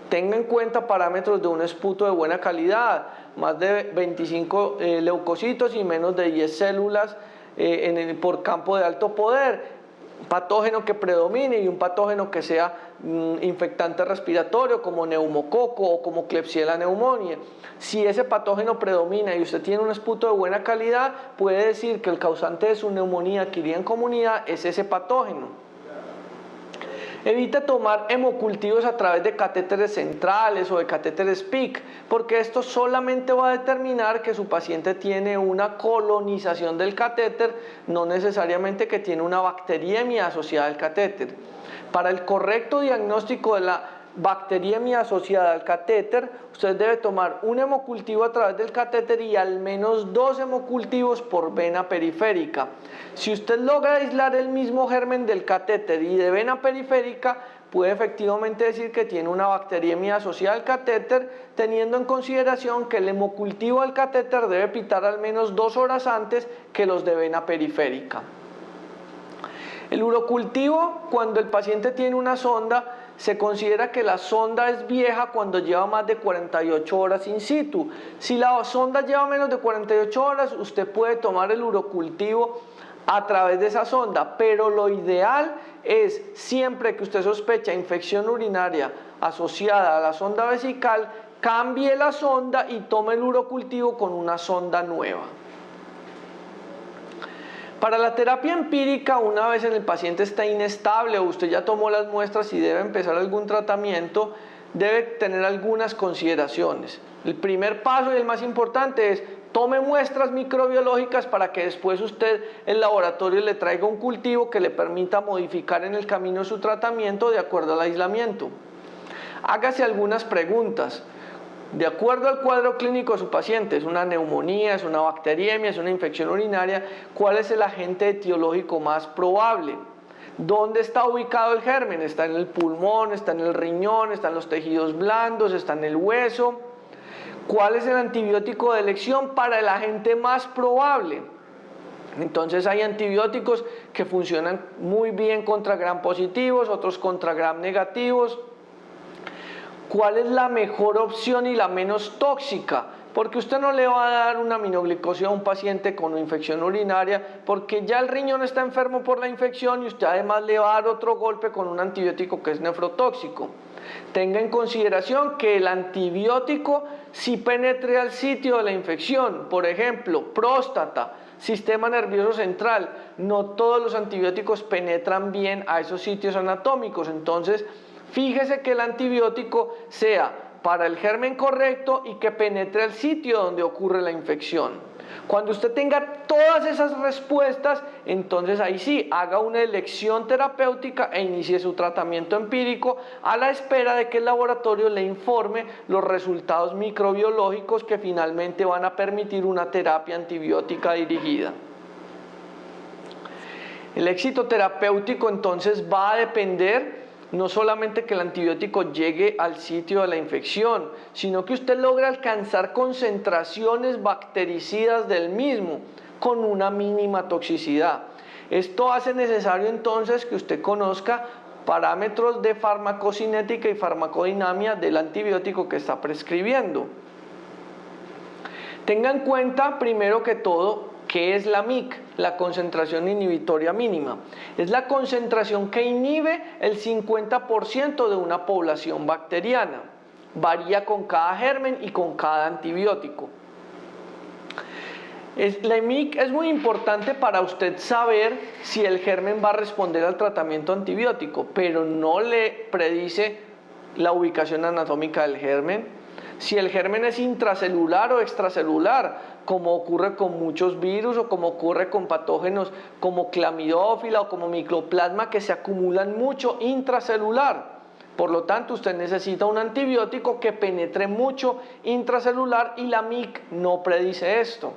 Tenga en cuenta parámetros de un esputo de buena calidad, más de 25 leucocitos y menos de 10 células por campo de alto poder. Patógeno que predomine y un patógeno que sea infectante respiratorio como neumococo o como Klebsiella pneumoniae. Si ese patógeno predomina y usted tiene un esputo de buena calidad, puede decir que el causante de su neumonía adquirida en comunidad es ese patógeno. Evite tomar hemocultivos a través de catéteres centrales o de catéteres PIC, porque esto solamente va a determinar que su paciente tiene una colonización del catéter, no necesariamente que tiene una bacteriemia asociada al catéter. Para el correcto diagnóstico de la bacteriemia asociada al catéter, usted debe tomar un hemocultivo a través del catéter y al menos 2 hemocultivos por vena periférica. Si usted logra aislar el mismo germen del catéter y de vena periférica, puede efectivamente decir que tiene una bacteriemia asociada al catéter, teniendo en consideración que el hemocultivo del catéter debe pitar al menos 2 horas antes que los de vena periférica. El urocultivo, cuando el paciente tiene una sonda, se considera que la sonda es vieja cuando lleva más de 48 horas in situ. Si la sonda lleva menos de 48 horas, usted puede tomar el urocultivo a través de esa sonda, pero lo ideal es, siempre que usted sospecha infección urinaria asociada a la sonda vesical, cambie la sonda y tome el urocultivo con una sonda nueva. Para la terapia empírica, una vez el paciente está inestable o usted ya tomó las muestras y debe empezar algún tratamiento, debe tener algunas consideraciones. El primer paso y el más importante es tome muestras microbiológicas para que después usted, el laboratorio, le traiga un cultivo que le permita modificar en el camino su tratamiento de acuerdo al aislamiento. Hágase algunas preguntas. De acuerdo al cuadro clínico de su paciente, es una neumonía, es una bacteriemia, es una infección urinaria, ¿cuál es el agente etiológico más probable? ¿Dónde está ubicado el germen? ¿Está en el pulmón, está en el riñón, está en los tejidos blandos, está en el hueso? ¿Cuál es el antibiótico de elección para el agente más probable? Entonces hay antibióticos que funcionan muy bien contra gram positivos, otros contra gram negativos. ¿Cuál es la mejor opción y la menos tóxica? Porque usted no le va a dar una aminoglucosia a un paciente con una infección urinaria, porque ya el riñón está enfermo por la infección y usted además le va a dar otro golpe con un antibiótico que es nefrotóxico. Tenga en consideración que el antibiótico sí penetre al sitio de la infección, por ejemplo, próstata, sistema nervioso central. No todos los antibióticos penetran bien a esos sitios anatómicos, entonces fíjese que el antibiótico sea para el germen correcto y que penetre al sitio donde ocurre la infección. Cuando usted tenga todas esas respuestas, entonces ahí sí, haga una elección terapéutica e inicie su tratamiento empírico a la espera de que el laboratorio le informe los resultados microbiológicos que finalmente van a permitir una terapia antibiótica dirigida. El éxito terapéutico entonces va a depender no solamente que el antibiótico llegue al sitio de la infección, sino que usted logre alcanzar concentraciones bactericidas del mismo con una mínima toxicidad. Esto hace necesario entonces que usted conozca parámetros de farmacocinética y farmacodinámica del antibiótico que está prescribiendo. Tenga en cuenta primero que todo ¿qué es la MIC? La concentración inhibitoria mínima. Es la concentración que inhibe el 50% de una población bacteriana. Varía con cada germen y con cada antibiótico. La MIC es muy importante para usted saber si el germen va a responder al tratamiento antibiótico, pero no le predice la ubicación anatómica del germen, si el germen es intracelular o extracelular, como ocurre con muchos virus o como ocurre con patógenos como clamidófila o como micoplasma que se acumulan mucho intracelular. Por lo tanto, usted necesita un antibiótico que penetre mucho intracelular y la MIC no predice esto.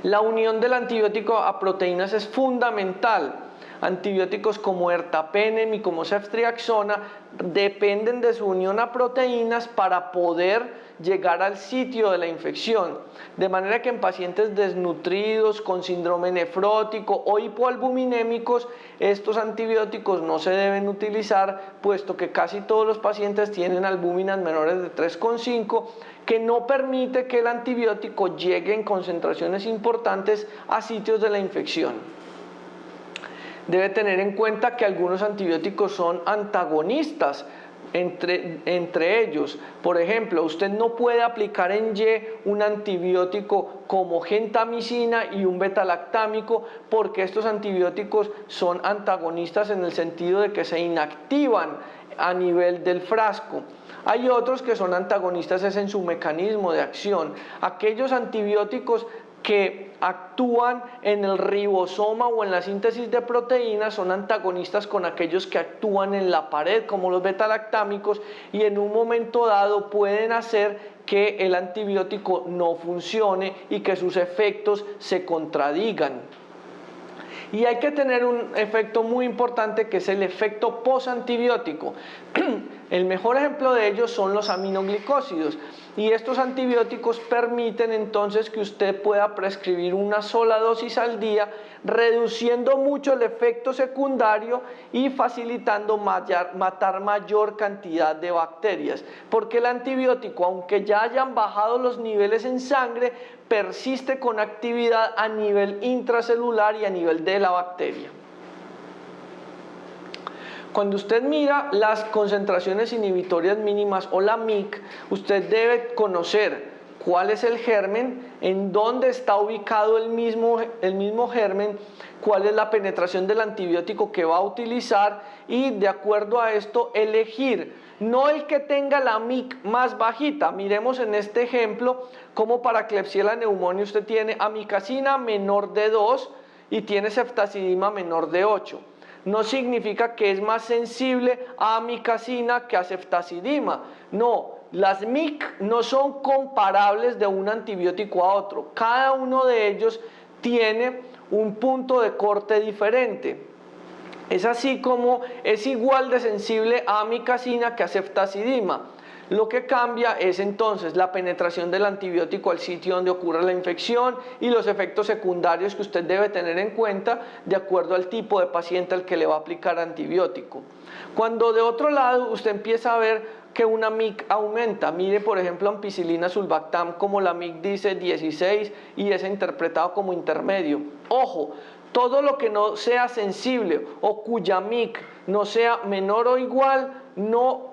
La unión del antibiótico a proteínas es fundamental. Antibióticos como ertapenem y como ceftriaxona dependen de su unión a proteínas para poder llegar al sitio de la infección, de manera que en pacientes desnutridos, con síndrome nefrótico o hipoalbuminémicos, estos antibióticos no se deben utilizar, puesto que casi todos los pacientes tienen albúminas menores de 3,5, que no permite que el antibiótico llegue en concentraciones importantes a sitios de la infección. Debe tener en cuenta que algunos antibióticos son antagonistas entre ellos. Por ejemplo, usted no puede aplicar en Y un antibiótico como gentamicina y un betalactámico porque estos antibióticos son antagonistas en el sentido de que se inactivan a nivel del frasco. Hay otros que son antagonistas en su mecanismo de acción. Aquellos antibióticos que actúan en el ribosoma o en la síntesis de proteínas son antagonistas con aquellos que actúan en la pared, como los betalactámicos, y en un momento dado pueden hacer que el antibiótico no funcione y que sus efectos se contradigan. Y hay que tener un efecto muy importante que es el efecto posantibiótico. El mejor ejemplo de ellos son los aminoglicósidos. Y estos antibióticos permiten entonces que usted pueda prescribir una sola dosis al día, reduciendo mucho el efecto secundario y facilitando matar mayor cantidad de bacterias. Porque el antibiótico, aunque ya hayan bajado los niveles en sangre, persiste con actividad a nivel intracelular y a nivel de la bacteria. Cuando usted mira las concentraciones inhibitorias mínimas o la MIC, usted debe conocer cuál es el germen, en dónde está ubicado el mismo germen, cuál es la penetración del antibiótico que va a utilizar y de acuerdo a esto elegir, no el que tenga la MIC más bajita. Miremos en este ejemplo como para Klebsiella pneumoniae usted tiene amicacina menor de 2 y tiene ceftazidima menor de 8. No significa que es más sensible a amicacina que a ceftazidima. No, las MIC no son comparables de un antibiótico a otro. Cada uno de ellos tiene un punto de corte diferente. Es así como es igual de sensible a amicacina que a ceftazidima. Lo que cambia es entonces la penetración del antibiótico al sitio donde ocurre la infección y los efectos secundarios que usted debe tener en cuenta de acuerdo al tipo de paciente al que le va a aplicar antibiótico. Cuando de otro lado usted empieza a ver que una MIC aumenta. Mire, por ejemplo, ampicilina sulbactam, como la MIC dice 16 y es interpretado como intermedio. Ojo, todo lo que no sea sensible o cuya MIC no sea menor o igual,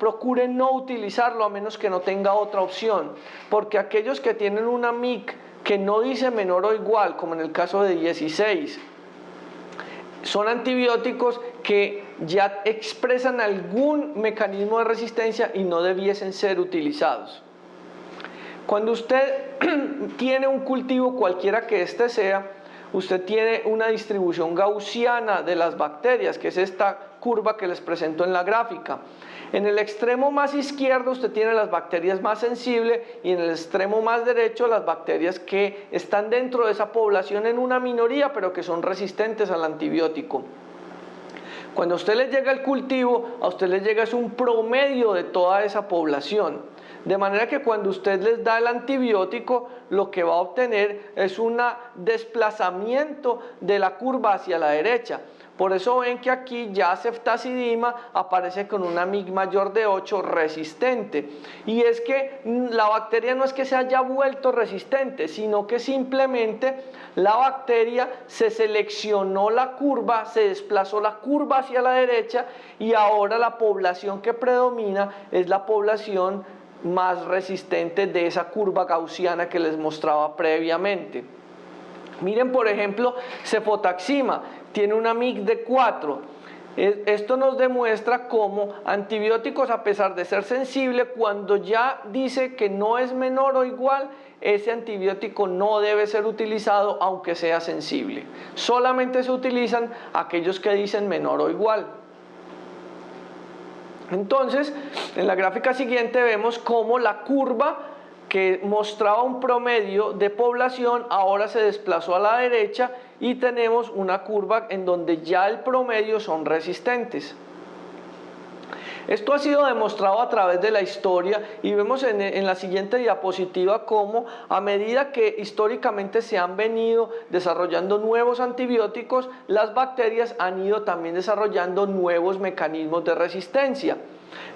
procuren no utilizarlo a menos que no tenga otra opción, porque aquellos que tienen una MIC que no dice menor o igual, como en el caso de 16, son antibióticos que ya expresan algún mecanismo de resistencia y no debiesen ser utilizados. Cuando usted tiene un cultivo, cualquiera que éste sea, usted tiene una distribución gaussiana de las bacterias, que es esta curva que les presento en la gráfica. En el extremo más izquierdo usted tiene las bacterias más sensibles y en el extremo más derecho las bacterias que están dentro de esa población en una minoría, pero que son resistentes al antibiótico. Cuando a usted le llega el cultivo, a usted le llega es un promedio de toda esa población. De manera que cuando usted les da el antibiótico, lo que va a obtener es un desplazamiento de la curva hacia la derecha. Por eso ven que aquí ya ceftazidima aparece con una MIC mayor de 8 resistente. Y es que la bacteria no es que se haya vuelto resistente, sino que simplemente la bacteria se seleccionó la curva, se desplazó la curva hacia la derecha y ahora la población que predomina es la población más resistente de esa curva gaussiana que les mostraba previamente. Miren, por ejemplo, cefotaxima tiene una MIC de 4. Esto nos demuestra cómo antibióticos, a pesar de ser sensible, cuando ya dice que no es menor o igual, ese antibiótico no debe ser utilizado aunque sea sensible. Solamente se utilizan aquellos que dicen menor o igual. Entonces, en la gráfica siguiente vemos cómo la curva que mostraba un promedio de población ahora se desplazó a la derecha y tenemos una curva en donde ya el promedio son resistentes. Esto ha sido demostrado a través de la historia y vemos en la siguiente diapositiva cómo a medida que históricamente se han venido desarrollando nuevos antibióticos, las bacterias han ido también desarrollando nuevos mecanismos de resistencia.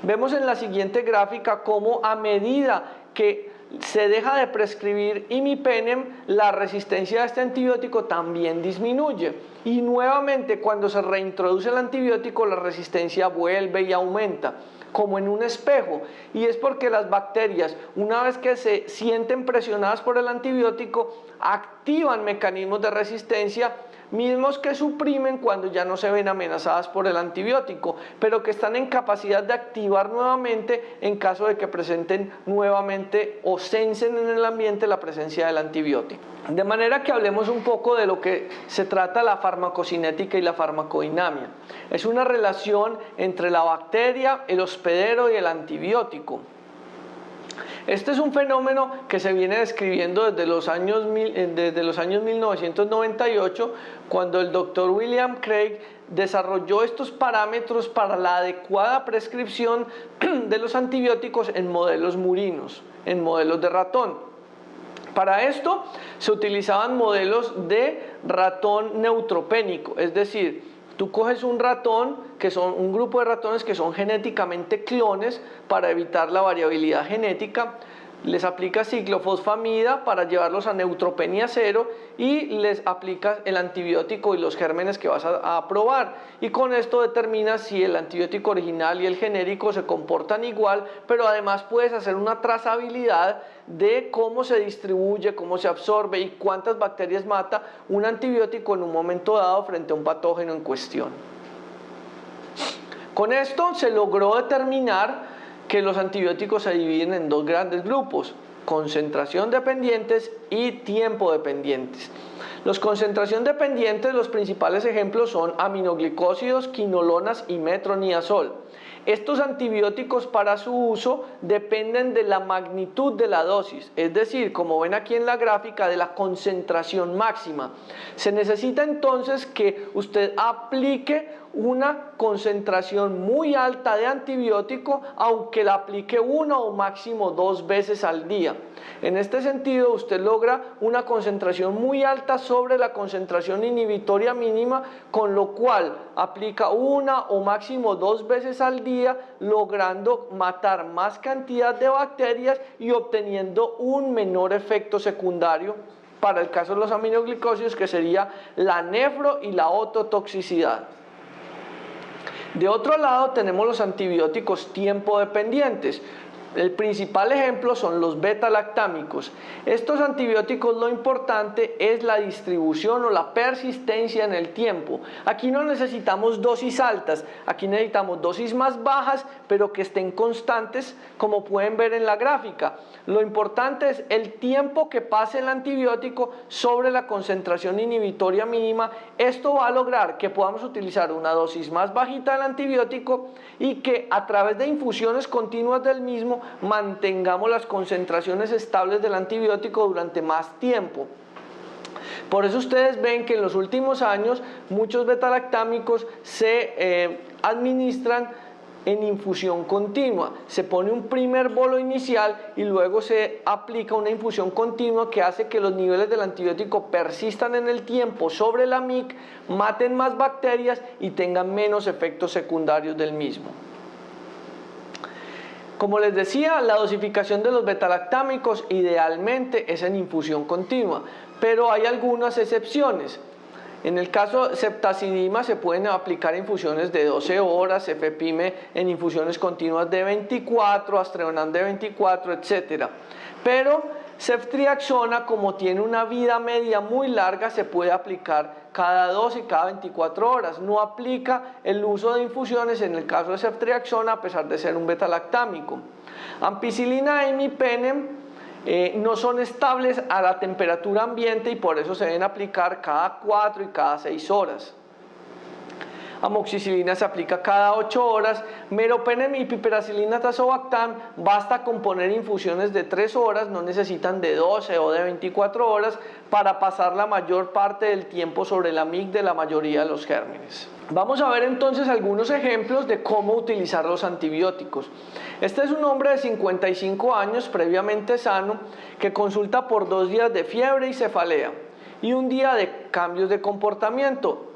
Vemos en la siguiente gráfica cómo a medida que se deja de prescribir imipenem, la resistencia a este antibiótico también disminuye. Y nuevamente cuando se reintroduce el antibiótico, la resistencia vuelve y aumenta, como en un espejo. Y es porque las bacterias, una vez que se sienten presionadas por el antibiótico, activan mecanismos de resistencia, mismos que suprimen cuando ya no se ven amenazadas por el antibiótico, pero que están en capacidad de activar nuevamente en caso de que presenten nuevamente o sensen en el ambiente la presencia del antibiótico. De manera que hablemos un poco de lo que se trata la farmacocinética y la farmacodinamia. Es una relación entre la bacteria, el hospedero y el antibiótico. Este es un fenómeno que se viene describiendo desde los años 1998, cuando el doctor William Craig desarrolló estos parámetros para la adecuada prescripción de los antibióticos en modelos murinos, en modelos de ratón. Para esto se utilizaban modelos de ratón neutropénico, es decir, tú coges un ratón, que son un grupo de ratones que son genéticamente clones para evitar la variabilidad genética, les aplicas ciclofosfamida para llevarlos a neutropenia cero y les aplicas el antibiótico y los gérmenes que vas a probar. Y con esto determinas si el antibiótico original y el genérico se comportan igual, pero además puedes hacer una trazabilidad de cómo se distribuye, cómo se absorbe y cuántas bacterias mata un antibiótico en un momento dado frente a un patógeno en cuestión. Con esto se logró determinar que los antibióticos se dividen en dos grandes grupos: concentración dependientes y tiempo dependientes. Los concentración dependientes, los principales ejemplos son aminoglicósidos, quinolonas y metronidazol. Estos antibióticos para su uso dependen de la magnitud de la dosis, es decir, como ven aquí en la gráfica, de la concentración máxima. Se necesita entonces que usted aplique una concentración muy alta de antibiótico, aunque la aplique 1 o máximo 2 veces al día. En este sentido, usted logra una concentración muy alta sobre la concentración inhibitoria mínima, con lo cual aplica 1 o máximo 2 veces al día, logrando matar más cantidad de bacterias y obteniendo un menor efecto secundario para el caso de los aminoglicósidos, que sería la nefro y la ototoxicidad. De otro lado tenemos los antibióticos tiempo dependientes. El principal ejemplo son los beta-lactámicos. Estos antibióticos, lo importante es la distribución o la persistencia en el tiempo. Aquí no necesitamos dosis altas, aquí necesitamos dosis más bajas, pero que estén constantes, como pueden ver en la gráfica. Lo importante es el tiempo que pase el antibiótico sobre la concentración inhibitoria mínima. Esto va a lograr que podamos utilizar una dosis más bajita del antibiótico y que a través de infusiones continuas del mismo mantengamos las concentraciones estables del antibiótico durante más tiempo. Por eso ustedes ven que en los últimos años muchos beta-lactámicos se administran en infusión continua. Se pone un primer bolo inicial y luego se aplica una infusión continua que hace que los niveles del antibiótico persistan en el tiempo sobre la MIC, maten más bacterias y tengan menos efectos secundarios del mismo. Como les decía, la dosificación de los beta-lactámicos idealmente es en infusión continua, pero hay algunas excepciones. En el caso de ceftazidima se pueden aplicar infusiones de 12 horas, cefepime en infusiones continuas de 24, Astreonam de 24, etc. Pero ceftriaxona, como tiene una vida media muy larga, se puede aplicar cada 12 y cada 24 horas. No aplica el uso de infusiones en el caso de ceftriaxona, a pesar de ser un beta-lactámico. Ampicilina e imipenem no son estables a la temperatura ambiente y por eso se deben aplicar cada 4 y cada 6 horas. Amoxicilina se aplica cada 8 horas, meropenem y piperacilina tazobactam basta con poner infusiones de 3 horas, no necesitan de 12 o de 24 horas para pasar la mayor parte del tiempo sobre la MIC de la mayoría de los gérmenes. Vamos a ver entonces algunos ejemplos de cómo utilizar los antibióticos. Este es un hombre de 55 años, previamente sano, que consulta por 2 días de fiebre y cefalea y un día de cambios de comportamiento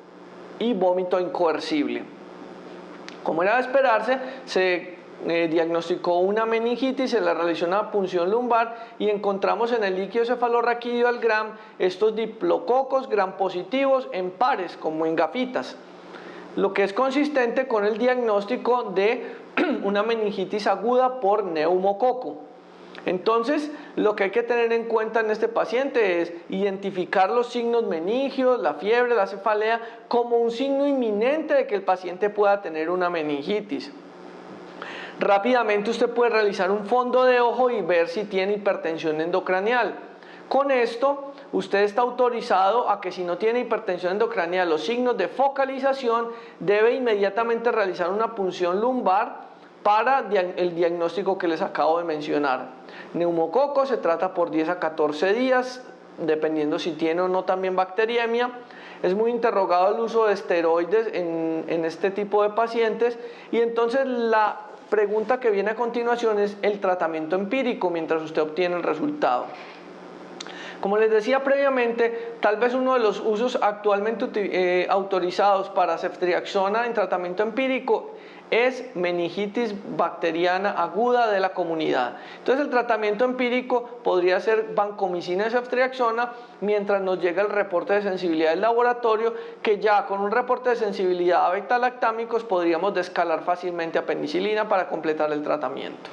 y vómito incoercible. Como era de esperarse, se diagnosticó una meningitis, se le realizó una punción lumbar y encontramos en el líquido cefalorraquídeo al gram estos diplococos gram positivos en pares, como en gafitas, lo que es consistente con el diagnóstico de una meningitis aguda por neumococo. Entonces, lo que hay que tener en cuenta en este paciente es identificar los signos meningios, la fiebre, la cefalea, como un signo inminente de que el paciente pueda tener una meningitis. Rápidamente usted puede realizar un fondo de ojo y ver si tiene hipertensión endocranial. Con esto, usted está autorizado a que si no tiene hipertensión endocranial, los signos de focalización, debe inmediatamente realizar una punción lumbar para el diagnóstico que les acabo de mencionar. Neumococo se trata por 10 a 14 días, dependiendo si tiene o no también bacteriemia. Es muy interrogado el uso de esteroides en este tipo de pacientes y entonces la pregunta que viene a continuación es el tratamiento empírico mientras usted obtiene el resultado. Como les decía previamente, tal vez uno de los usos actualmente autorizados para ceftriaxona en tratamiento empírico es meningitis bacteriana aguda de la comunidad. Entonces el tratamiento empírico podría ser vancomicina y ceftriaxona mientras nos llega el reporte de sensibilidad del laboratorio, que ya con un reporte de sensibilidad a beta-lactámicos podríamos descalar fácilmente a penicilina para completar el tratamiento.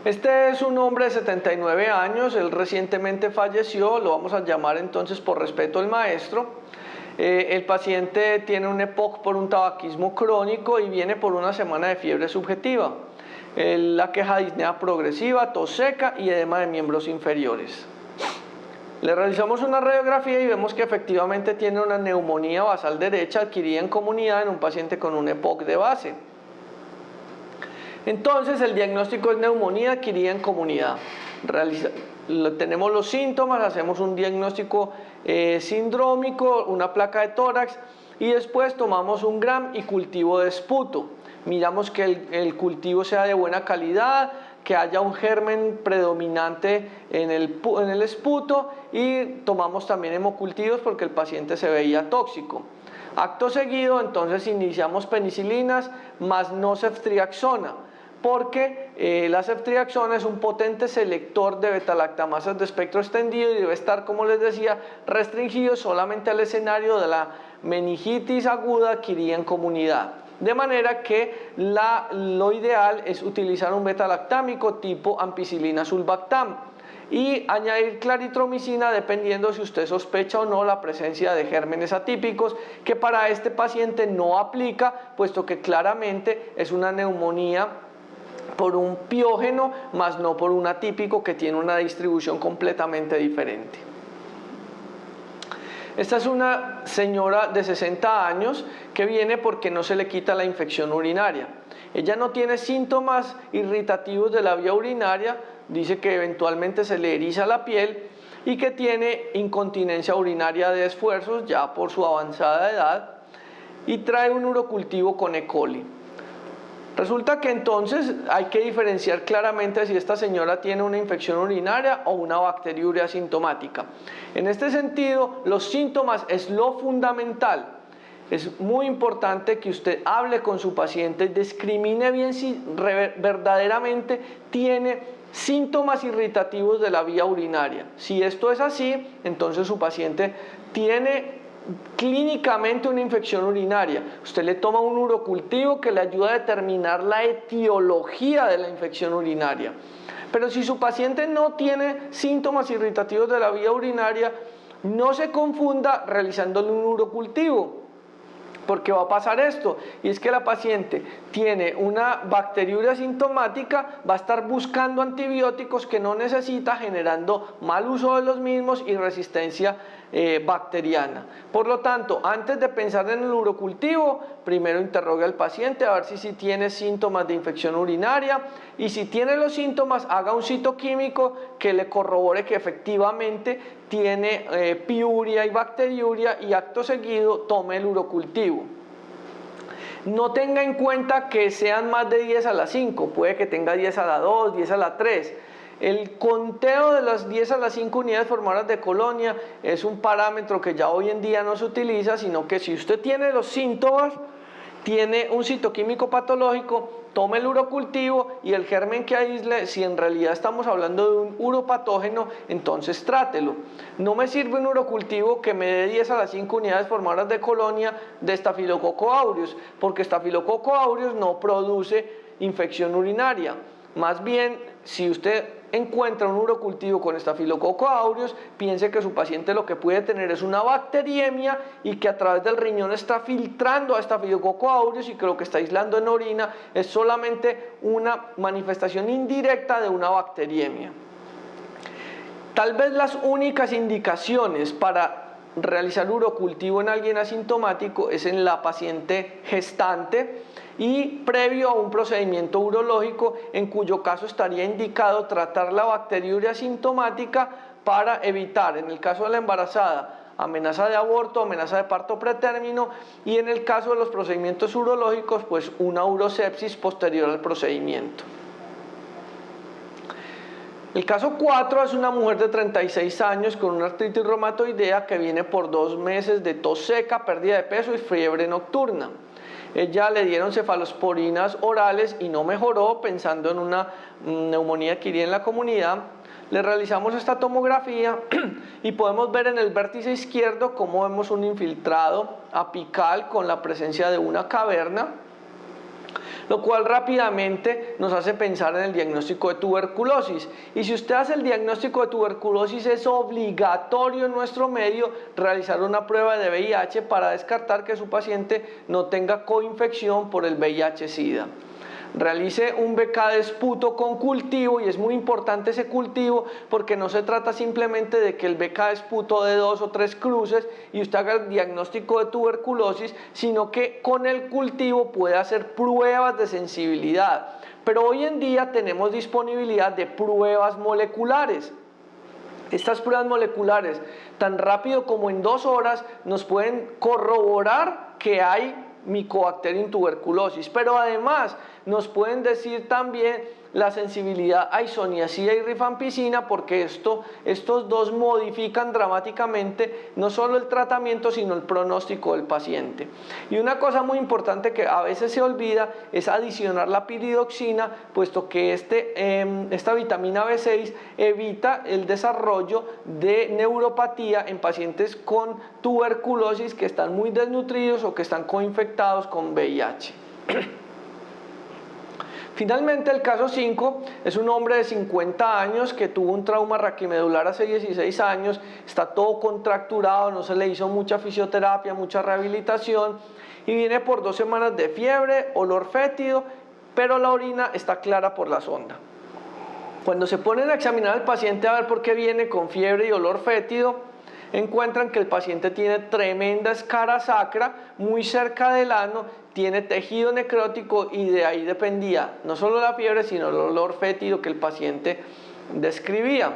Este es un hombre de 79 años, él recientemente falleció, lo vamos a llamar entonces por respeto al maestro. El paciente tiene un EPOC por un tabaquismo crónico y viene por una semana de fiebre subjetiva. La queja de disnea progresiva, tos seca y edema de miembros inferiores. Le realizamos una radiografía y vemos que efectivamente tiene una neumonía basal derecha adquirida en comunidad en un paciente con un EPOC de base. Entonces el diagnóstico es neumonía adquirida en comunidad. Tenemos los síntomas, hacemos un diagnóstico sindrómico, una placa de tórax y después tomamos un Gram y cultivo de esputo. Miramos que el cultivo sea de buena calidad, que haya un germen predominante en el esputo, y tomamos también hemocultivos porque el paciente se veía tóxico. Acto seguido, entonces iniciamos penicilinas más no ceftriaxona, porque la ceftriaxona es un potente selector de beta-lactamasas de espectro extendido y debe estar, como les decía, restringido solamente al escenario de la meningitis aguda adquirida en comunidad. De manera que lo ideal es utilizar un beta-lactámico tipo ampicilina sulbactam y añadir claritromicina dependiendo si usted sospecha o no la presencia de gérmenes atípicos, que para este paciente no aplica, puesto que claramente es una neumonía por un piógeno, más no por un atípico que tiene una distribución completamente diferente. Esta es una señora de 60 años que viene porque no se le quita la infección urinaria. Ella no tiene síntomas irritativos de la vía urinaria, dice que eventualmente se le eriza la piel y que tiene incontinencia urinaria de esfuerzos ya por su avanzada edad, y trae un urocultivo con E. coli. Resulta que entonces hay que diferenciar claramente si esta señora tiene una infección urinaria o una bacteriuria asintomática. En este sentido, los síntomas es lo fundamental. Es muy importante que usted hable con su paciente, discrimine bien si verdaderamente tiene síntomas irritativos de la vía urinaria. Si esto es así, entonces su paciente tiene clínicamente una infección urinaria. Usted le toma un urocultivo que le ayuda a determinar la etiología de la infección urinaria. Pero si su paciente no tiene síntomas irritativos de la vía urinaria, no se confunda realizándole un urocultivo, porque va a pasar esto, y es que la paciente tiene una bacteriuria asintomática, va a estar buscando antibióticos que no necesita, generando mal uso de los mismos y resistencia bacteriana. Por lo tanto, antes de pensar en el urocultivo, primero interrogue al paciente a ver si tiene síntomas de infección urinaria, y si tiene los síntomas, haga un citoquímico que le corrobore que efectivamente tiene piuria y bacteriuria, y acto seguido tome el urocultivo. No tenga en cuenta que sean más de 10 a la 5, puede que tenga 10 a la 2, 10 a la 3. El conteo de las 10 a las 5 unidades formadoras de colonia es un parámetro que ya hoy en día no se utiliza, sino que si usted tiene los síntomas, tiene un citoquímico patológico, tome el urocultivo y el germen que aísle, si en realidad estamos hablando de un uropatógeno, entonces trátelo. No me sirve un urocultivo que me dé 10 a las 5 unidades formadoras de colonia de Staphylococcus aureus, porque Staphylococcus aureus no produce infección urinaria. Más bien, si usted encuentra un urocultivo con Staphylococcus aureus, piense que su paciente lo que puede tener es una bacteriemia y que a través del riñón está filtrando a Staphylococcus aureus, y que lo que está aislando en orina es solamente una manifestación indirecta de una bacteriemia. Tal vez las únicas indicaciones para realizar urocultivo en alguien asintomático es en la paciente gestante y previo a un procedimiento urológico, en cuyo caso estaría indicado tratar la bacteriuria asintomática para evitar, en el caso de la embarazada, amenaza de aborto, amenaza de parto pretérmino, y en el caso de los procedimientos urológicos, pues una urosepsis posterior al procedimiento. El caso 4 es una mujer de 36 años con una artritis reumatoidea que viene por 2 meses de tos seca, pérdida de peso y fiebre nocturna. Ella le dieron cefalosporinas orales y no mejoró, pensando en una neumonía adquirida en la comunidad. Le realizamos esta tomografía y podemos ver en el vértice izquierdo cómo vemos un infiltrado apical con la presencia de una caverna, lo cual rápidamente nos hace pensar en el diagnóstico de tuberculosis. Y si usted hace el diagnóstico de tuberculosis, es obligatorio en nuestro medio realizar una prueba de VIH para descartar que su paciente no tenga coinfección por el VIH-Sida. Realice un BK de esputo con cultivo, y es muy importante ese cultivo porque no se trata simplemente de que el BK de esputo de 2 o 3 cruces y usted haga el diagnóstico de tuberculosis, sino que con el cultivo puede hacer pruebas de sensibilidad. Pero hoy en día tenemos disponibilidad de pruebas moleculares. Estas pruebas moleculares, tan rápido como en 2 horas, nos pueden corroborar que hay Mycobacterium tuberculosis, pero además nos pueden decir también la sensibilidad a isoniazida y rifampicina, porque estos dos modifican dramáticamente no solo el tratamiento sino el pronóstico del paciente. Y una cosa muy importante que a veces se olvida es adicionar la piridoxina, puesto que esta vitamina B6 evita el desarrollo de neuropatía en pacientes con tuberculosis que están muy desnutridos o que están coinfectados con VIH. Finalmente, el caso 5 es un hombre de 50 años que tuvo un trauma raquimedular hace 16 años, está todo contracturado, no se le hizo mucha fisioterapia, mucha rehabilitación y viene por 2 semanas de fiebre, olor fétido, pero la orina está clara por la sonda. Cuando se ponen a examinar al paciente a ver por qué viene con fiebre y olor fétido, encuentran que el paciente tiene tremenda escara sacra muy cerca del ano, tiene tejido necrótico y de ahí dependía no solo la fiebre sino el olor fétido que el paciente describía.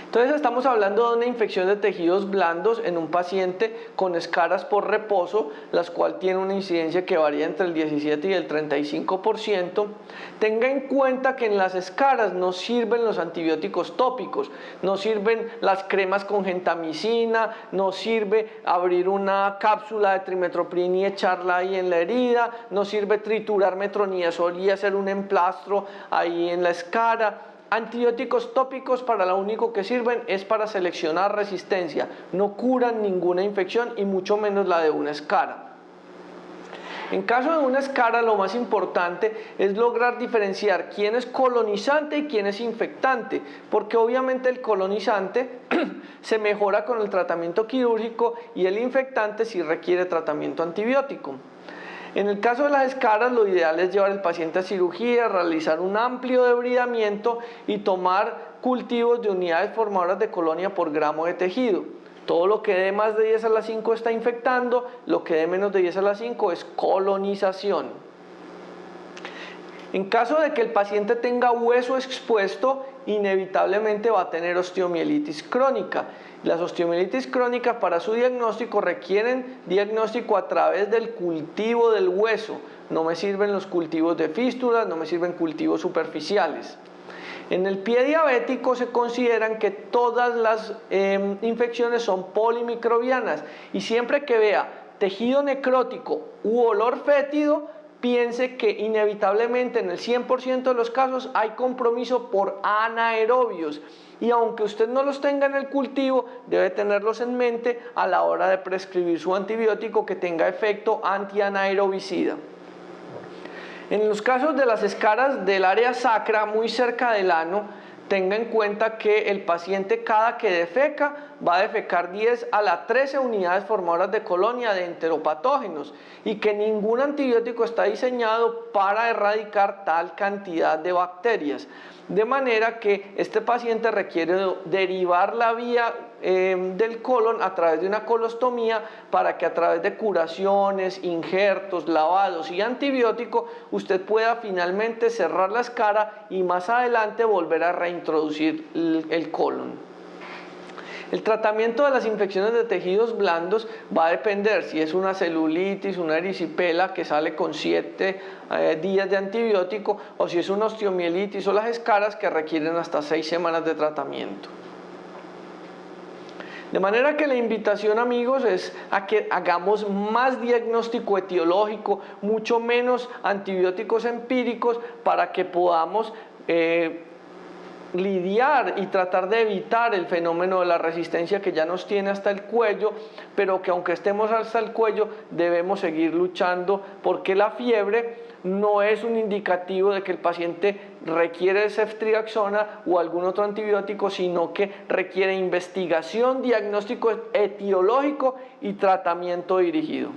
Entonces estamos hablando de una infección de tejidos blandos en un paciente con escaras por reposo, las cuales tienen una incidencia que varía entre el 17 y el 35%. Tenga en cuenta que en las escaras no sirven los antibióticos tópicos, no sirven las cremas con gentamicina, no sirve abrir una cápsula de trimetoprina y echarla ahí en la herida, no sirve triturar metronidazol y hacer un emplastro ahí en la escara. Antibióticos tópicos para lo único que sirven es para seleccionar resistencia, no curan ninguna infección y mucho menos la de una escara. En caso de una escara, lo más importante es lograr diferenciar quién es colonizante y quién es infectante, porque obviamente el colonizante se mejora con el tratamiento quirúrgico y el infectante sí requiere tratamiento antibiótico. En el caso de las escaras, lo ideal es llevar al paciente a cirugía, realizar un amplio debridamiento y tomar cultivos de unidades formadoras de colonia por gramo de tejido. Todo lo que dé más de 10 a la 5 está infectando, lo que dé menos de 10 a la 5 es colonización. En caso de que el paciente tenga hueso expuesto, inevitablemente va a tener osteomielitis crónica. Las osteomielitis crónicas para su diagnóstico requieren diagnóstico a través del cultivo del hueso. No me sirven los cultivos de fístulas, no me sirven cultivos superficiales. En el pie diabético se consideran que todas las infecciones son polimicrobianas y siempre que vea tejido necrótico u olor fétido, piense que inevitablemente en el 100% de los casos hay compromiso por anaerobios y aunque usted no los tenga en el cultivo, debe tenerlos en mente a la hora de prescribir su antibiótico que tenga efecto antianaerobicida. En los casos de las escaras del área sacra muy cerca del ano, tenga en cuenta que el paciente cada que defeca va a defecar 10 a la 13 unidades formadoras de colonia de enteropatógenos y que ningún antibiótico está diseñado para erradicar tal cantidad de bacterias. De manera que este paciente requiere derivar la vía del colon a través de una colostomía para que a través de curaciones, injertos, lavados y antibiótico usted pueda finalmente cerrar la escara y más adelante volver a reintroducir el colon. El tratamiento de las infecciones de tejidos blandos va a depender si es una celulitis, una erisipela que sale con 7 días de antibiótico o si es una osteomielitis o las escaras que requieren hasta 6 semanas de tratamiento. De manera que la invitación, amigos, es a que hagamos más diagnóstico etiológico, mucho menos antibióticos empíricos para que podamos lidiar y tratar de evitar el fenómeno de la resistencia que ya nos tiene hasta el cuello, pero que aunque estemos hasta el cuello debemos seguir luchando porque la fiebre no es un indicativo de que el paciente requiere ceftriaxona o algún otro antibiótico, sino que requiere investigación, diagnóstico etiológico y tratamiento dirigido.